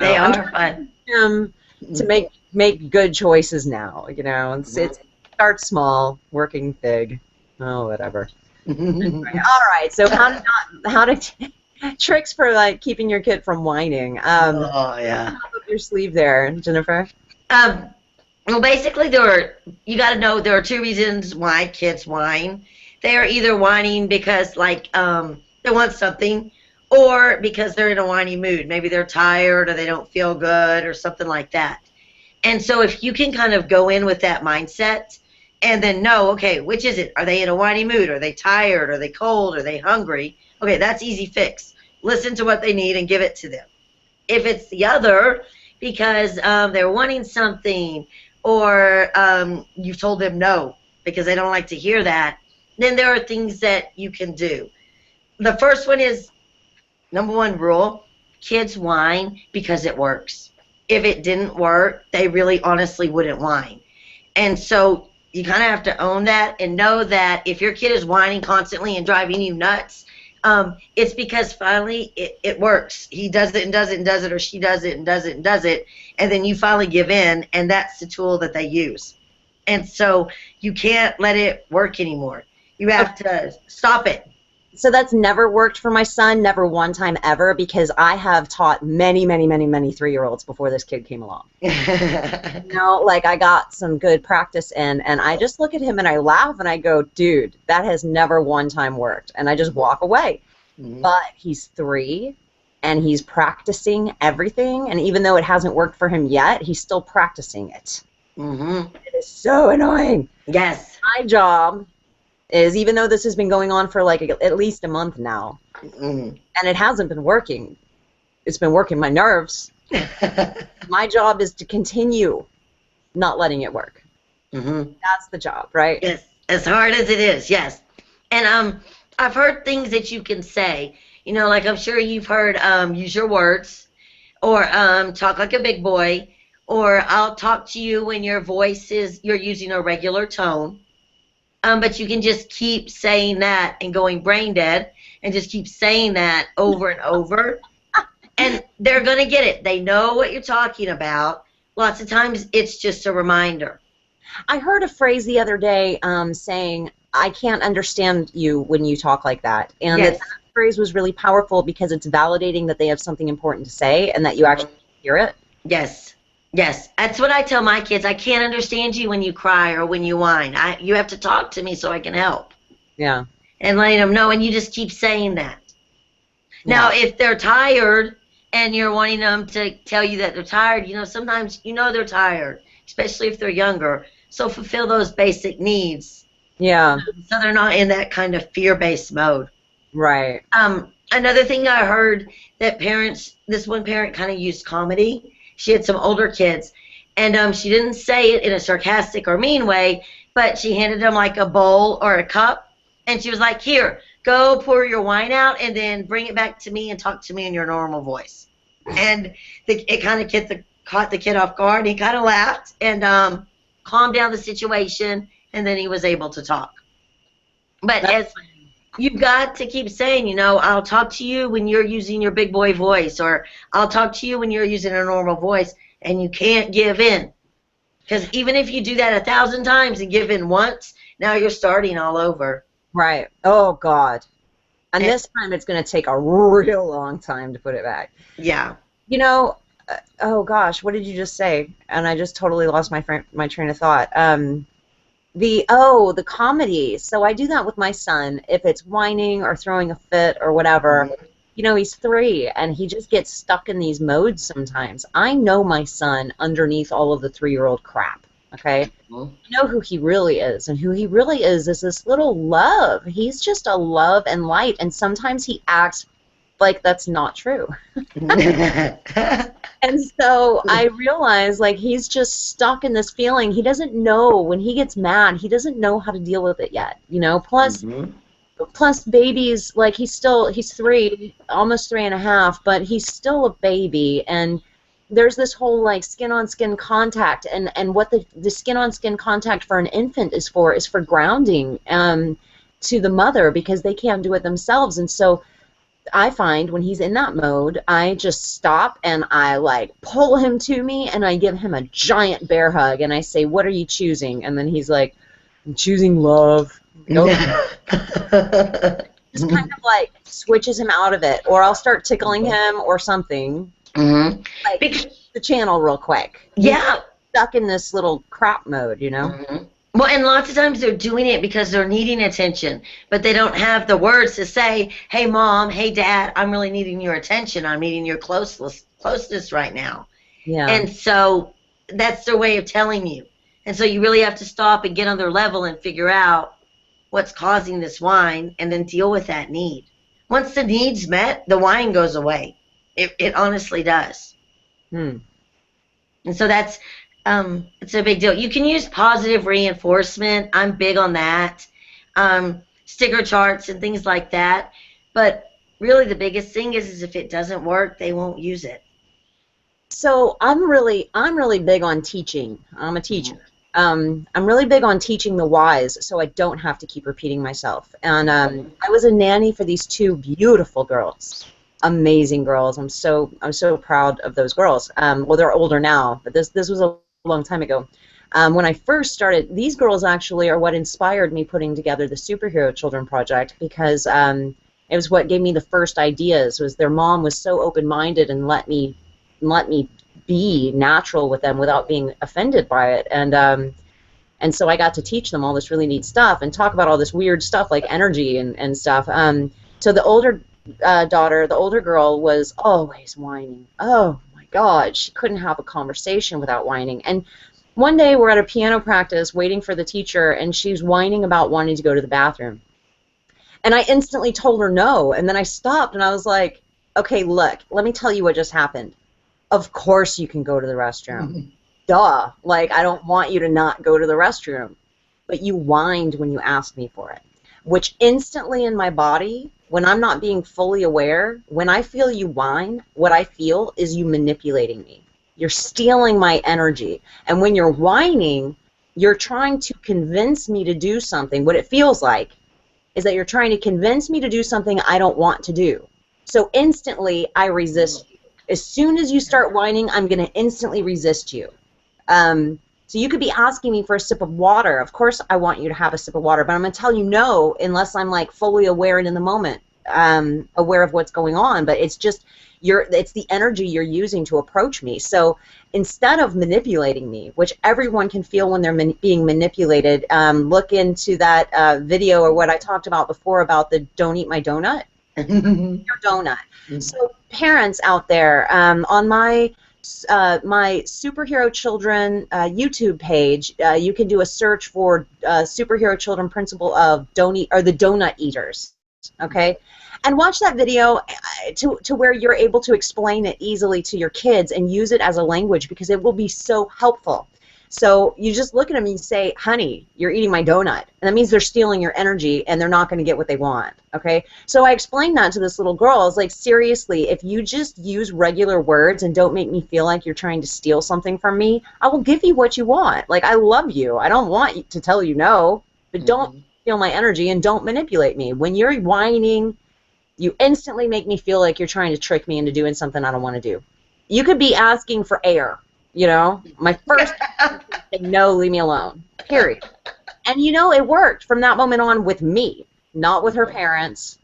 B: They
A: I'm
B: are fun.
A: him to make good choices now. It starts small, working big. Oh, whatever. All right. So tricks for like keeping your kid from whining.
B: Oh, yeah.
A: Up your sleeve there, Jennifer.
B: Um, well, basically, you got to know there are two reasons why kids whine. They are either whining because, like, they want something, or because they're in a whiny mood. Maybe they're tired, or they don't feel good, or something like that. And so if you can kind of go in with that mindset and then know, okay, which is it? Are they in a whiny mood? Are they tired? Are they cold? Are they hungry? Okay, that's easy fix. Listen to what they need and give it to them. If it's the other, because they're wanting something, or you've told them no because they don't like to hear that, then there are things that you can do. The first one is, number one rule, kids whine because it works. If it didn't work, they really honestly wouldn't whine. And so you kind of have to own that and know that if your kid is whining constantly and driving you nuts, it's because finally it works. He does it and does it and does it, or she does it and does it and does it, and then you finally give in, and that's the tool that they use. And so you can't let it work anymore. You have to stop it.
A: So that's never worked for my son, never one time ever, because I have taught many, many, many, many 3-year-olds before this kid came along. Like I got some good practice in, and I just look at him and I laugh and I go, dude, that has never one time worked. And I just walk away. Mm-hmm. But he's 3, and he's practicing everything, and even though it hasn't worked for him yet, he's still practicing it. Mm-hmm. It is so annoying.
B: Yes.
A: My job is, even though this has been going on for like at least a month now, and it hasn't been working, it's been working my nerves. My job is to continue not letting it work. That's the job, right?
B: Yes, as hard as it is, yes. And I've heard things that you can say, like I'm sure you've heard use your words, or talk like a big boy, or I'll talk to you when your voice is, you're using a regular tone. But you can just keep saying that and going brain dead and just keep saying that over and over. And they're going to get it. They know what you're talking about. Lots of times it's just a reminder.
A: I heard a phrase the other day saying, I can't understand you when you talk like that. And yes. That phrase was really powerful because it's validating that they have something important to say and that you actually hear it.
B: Yes. Yes, that's what I tell my kids. I can't understand you when you cry or when you whine. You have to talk to me so I can help.
A: Yeah.
B: And letting them know, and you just keep saying that. Yeah. Now, if they're tired and you're wanting them to tell you that they're tired, sometimes they're tired, especially if they're younger. So fulfill those basic needs.
A: Yeah.
B: So they're not in that kind of fear-based mode.
A: Right.
B: Another thing I heard that this one parent kind of used comedy. She had some older kids, and she didn't say it in a sarcastic or mean way, but she handed them like a bowl or a cup, and she was like, here, go pour your wine out and then bring it back to me and talk to me in your normal voice. And it kind of caught the kid off guard. He kind of laughed and calmed down the situation, and then he was able to talk. But as you've got to keep saying, I'll talk to you when you're using your big boy voice, or I'll talk to you when you're using a normal voice, and you can't give in. Because even if you do that 1,000 times and give in once, now you're starting all over.
A: Right. Oh, God. And this time it's going to take a real long time to put it back.
B: Yeah.
A: Oh, gosh, what did you just say? And I just totally lost my train of thought. The comedy. So I do that with my son. If it's whining or throwing a fit or whatever, he's 3 and he just gets stuck in these modes sometimes. I know my son underneath all of the 3-year-old crap. Okay? I know who he really is, and who he really is this little love. He's just a love and light, and sometimes he acts like that's not true. And so I realize, he's just stuck in this feeling. He doesn't know, when he gets mad, he doesn't know how to deal with it yet, Plus babies, he's 3, almost 3.5, but he's still a baby, and there's this whole, skin-on-skin contact, and what the skin-on-skin contact for an infant is for grounding to the mother, because they can't do it themselves. And so I find when he's in that mode, I just stop and I pull him to me and I give him a giant bear hug and I say, what are you choosing? And then he's like, I'm choosing love. Just kind of switches him out of it, or I'll start tickling him or something. The channel real quick.
B: Yeah.
A: He's stuck in this little crap mode,
B: Well, and lots of times they're doing it because they're needing attention, but they don't have the words to say, hey, Mom, hey, Dad, I'm really needing your attention. I'm needing your closeness right now.
A: Yeah.
B: And so that's their way of telling you. And so you really have to stop and get on their level and figure out what's causing this whine and then deal with that need. Once the need's met, the whine goes away. It honestly does. And so that's It's a big deal. You can use positive reinforcement. I'm big on that. Sticker charts and things like that. But really, the biggest thing is if it doesn't work, they won't use it.
A: So I'm really big on teaching. I'm a teacher. I'm really big on teaching the whys, so I don't have to keep repeating myself. And I was a nanny for these two beautiful girls, amazing girls. I'm so proud of those girls. Well, they're older now, but this was a long time ago. When I first started, these girls actually are what inspired me putting together the Superhero Children Project, because it was what gave me the first ideas. Was their mom was so open-minded and let me be natural with them without being offended by it, and so I got to teach them all this really neat stuff and talk about all this weird stuff like energy and stuff. So the older daughter, the older girl, was always whining. Oh my God, she couldn't have a conversation without whining. And one day we're at a piano practice waiting for the teacher, and she's whining about wanting to go to the bathroom. And I instantly told her no, and then I stopped and I was like, okay, look, let me tell you what just happened. Of course you can go to the restroom. Duh. Like, I don't want you to not go to the restroom. But you whined when you asked me for it. Which instantly in my body, when I'm not being fully aware, when I feel you whine, what I feel is you manipulating me. You're stealing my energy. And when you're whining, you're trying to convince me to do something. What it feels like is that you're trying to convince me to do something I don't want to do. So instantly, I resist you. As soon as you start whining, I'm going to instantly resist you. So you could be asking me for a sip of water. Of course I want you to have a sip of water, but I'm going to tell you no unless I'm like fully aware and in the moment, aware of what's going on. But it's just it's the energy you're using to approach me. So instead of manipulating me, which everyone can feel when they're being manipulated, look into that video or what I talked about before about the don't eat my donut. Your donut. So parents out there, on my Superhero Children YouTube page, you can do a search for Superhero Children Principle of Don't Eat, or the Donut Eaters, okay? And watch that video to where you're able to explain it easily to your kids and use it as a language, because it will be so helpful. So you just look at them and you say, honey, you're eating my donut. And that means they're stealing your energy and they're not going to get what they want, okay? So I explained that to this little girl. I was like, seriously, if you just use regular words and don't make me feel like you're trying to steal something from me, I will give you what you want. Like, I love you. I don't want to tell you no, but don't steal my energy and don't manipulate me. When you're whining, you instantly make me feel like you're trying to trick me into doing something I don't want to do. You could be asking for air. You know, my first said, no, leave me alone, period. And, you know, it worked from that moment on with me, not with her parents,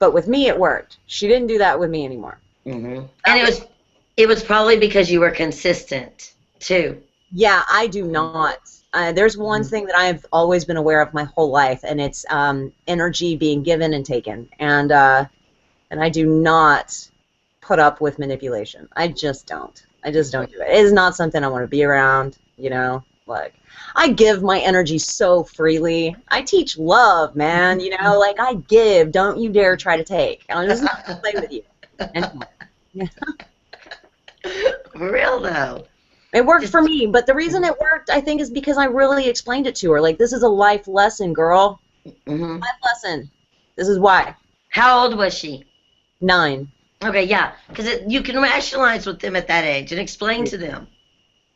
A: but with me it worked. She didn't do that with me anymore.
B: And it was probably because you were consistent, too.
A: Yeah, I do not. There's one thing that I've always been aware of my whole life, and it's energy being given and taken. And I do not put up with manipulation. I just don't. I just don't do it. It is not something I want to be around, you know. Like, I give my energy so freely. I teach love, man, you know. Like, I give. Don't you dare try to take. I'll just play with you. Anyway.
B: For real, though.
A: It worked for me, but the reason it worked, I think, is because I really explained it to her. Like, this is a life lesson, girl. Life lesson. This is why.
B: How old was she?
A: 9.
B: Okay, yeah, because you can rationalize with them at that age and explain to them,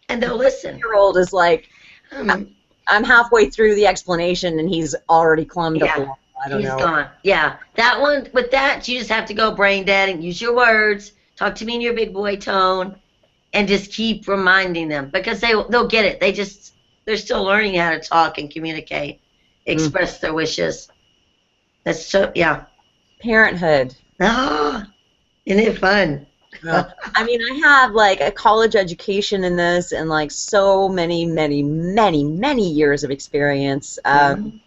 B: and they'll listen.
A: 8-year-old is like, I'm halfway through the explanation, and he's already clumbed up the wall. I don't know. He's gone.
B: Yeah, that one, with that, you just have to go brain dead and use your words, talk to me in your big boy tone, and just keep reminding them, because they'll get it. They're still learning how to talk and communicate, express their wishes. That's so, yeah.
A: Parenthood.
B: Ah. Isn't it fun?
A: I mean, I have like a college education in this and like so many years of experience. And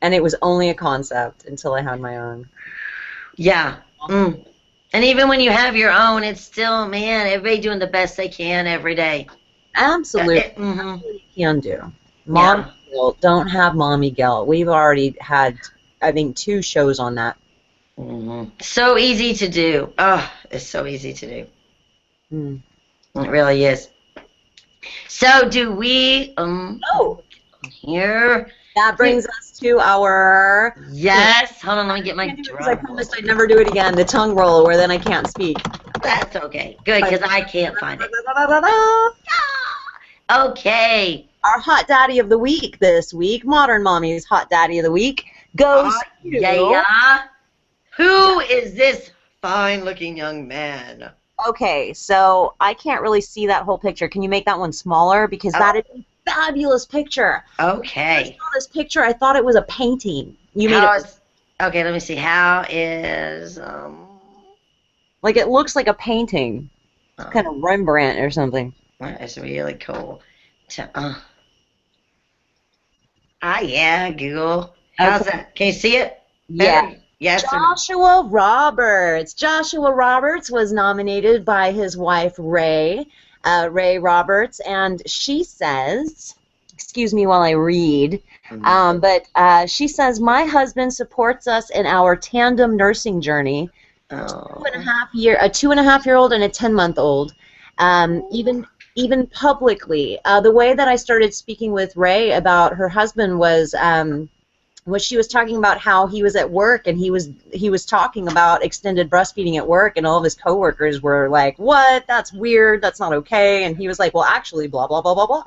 A: it was only a concept until I had my own.
B: Yeah. And even when you have your own, it's still, man, everybody doing the best they can every day.
A: Absolutely. Absolutely can do. Mommy guilt. Don't have mommy guilt. We've already had, I think, 2 shows on that.
B: So easy to do. Oh, it's so easy to do. It really is. So do we,
A: Oh,
B: here.
A: that brings us to our.
B: Yes. Hold on, let me get
A: I
B: my
A: can't do it because I
B: drum roll.
A: promised I'd never do it again. The tongue roll, where then I can't speak.
B: That's okay. Good, because I can't find it.
A: Our
B: Okay.
A: hot daddy of the week this week, Modern Mommy's hot daddy of the week, goes to.
B: Yeah. Who is this fine-looking young man?
A: Okay, so I can't really see that whole picture. Can you make that one smaller? Because that is a fabulous picture. When I
B: Okay.
A: saw this picture, I thought it was a painting. You made
B: How
A: it
B: is, okay, let me see. How is,
A: like it looks like a painting. It's kind of Rembrandt or something.
B: that is really cool. Yeah, Google. How's
A: Okay.
B: that? Can you see it?
A: Yeah.
B: Better? Yes or no?
A: Joshua Roberts. Joshua Roberts was nominated by his wife, Ray Roberts, and she says, excuse me while I read, but she says, my husband supports us in our tandem nursing journey.
B: Oh.
A: A 2.5-year-old and a 10-month-old. Even publicly, the way that I started speaking with Ray about her husband was she was talking about how he was at work and he was talking about extended breastfeeding at work, and all of his coworkers were like, "What? That's weird. That's not okay." And he was like, "Well, actually, blah blah blah blah blah."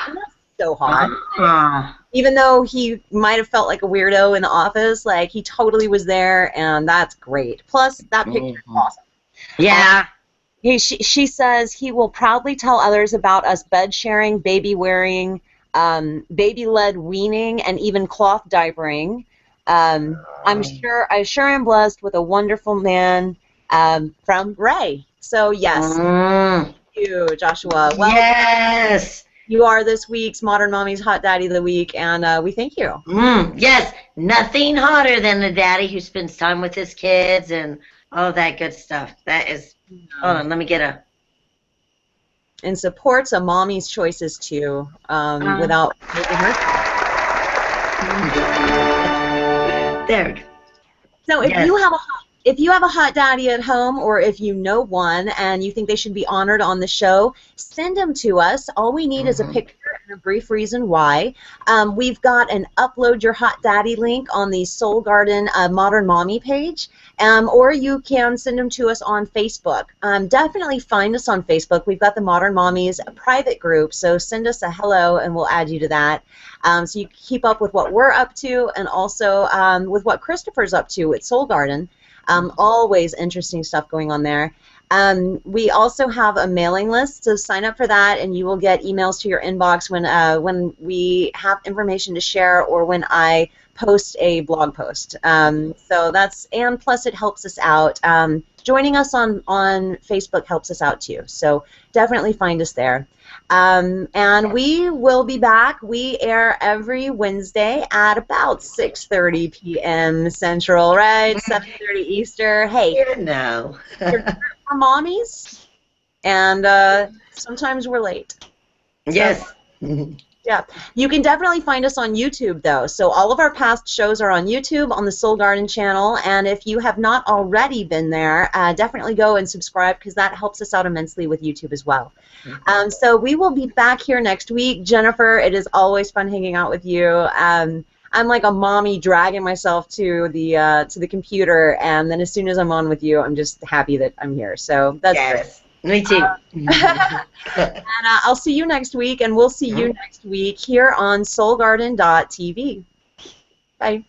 A: And that's so hot. Even though he might have felt like a weirdo in the office, like he totally was there, and that's great. Plus, that picture is awesome.
B: Yeah.
A: She says he will proudly tell others about us bed sharing, baby wearing, baby-led weaning, and even cloth diapering. I sure am blessed with a wonderful man from Ray. So yes, thank you, Joshua. Well,
B: Yes.
A: you are this week's Modern Mommy's Hot Daddy of the Week, and we thank you.
B: Yes. Nothing hotter than a daddy who spends time with his kids and all that good stuff. That is. Hold on. Let me get a.
A: And supports a mommy's choices too, without making her.
B: There we go.
A: So if you have a hot daddy at home, or if you know one and you think they should be honored on the show, send them to us. All we need is a picture and a brief reason why. We've got an Upload Your Hot Daddy link on the Soul Garden Modern Mommy page, or you can send them to us on Facebook. Definitely find us on Facebook. We've got the Modern Mommies private group, so send us a hello and we'll add you to that. So you keep up with what we're up to, and also with what Christopher's up to at Soul Garden. Always interesting stuff going on there. We also have a mailing list, so sign up for that, and you will get emails to your inbox when we have information to share, or when I post a blog post. So that's, and plus it helps us out. Joining us on Facebook helps us out too. So definitely find us there. And we will be back. We air every Wednesday at about 6:30 p.m. Central, right? 7:30 Eastern. Hey,
B: No.
A: we're mommies, and sometimes we're late.
B: Yes.
A: Yeah, you can definitely find us on YouTube, though. So all of our past shows are on YouTube, on the Soul Garden channel, and if you have not already been there, definitely go and subscribe, because that helps us out immensely with YouTube as well. So we will be back here next week. Jennifer, it is always fun hanging out with you. I'm like a mommy dragging myself to the computer, and then as soon as I'm on with you, I'm just happy that I'm here. So that's great.
B: Me too.
A: And I'll see you next week, and we'll see you next week here on soulgarden.tv. Bye.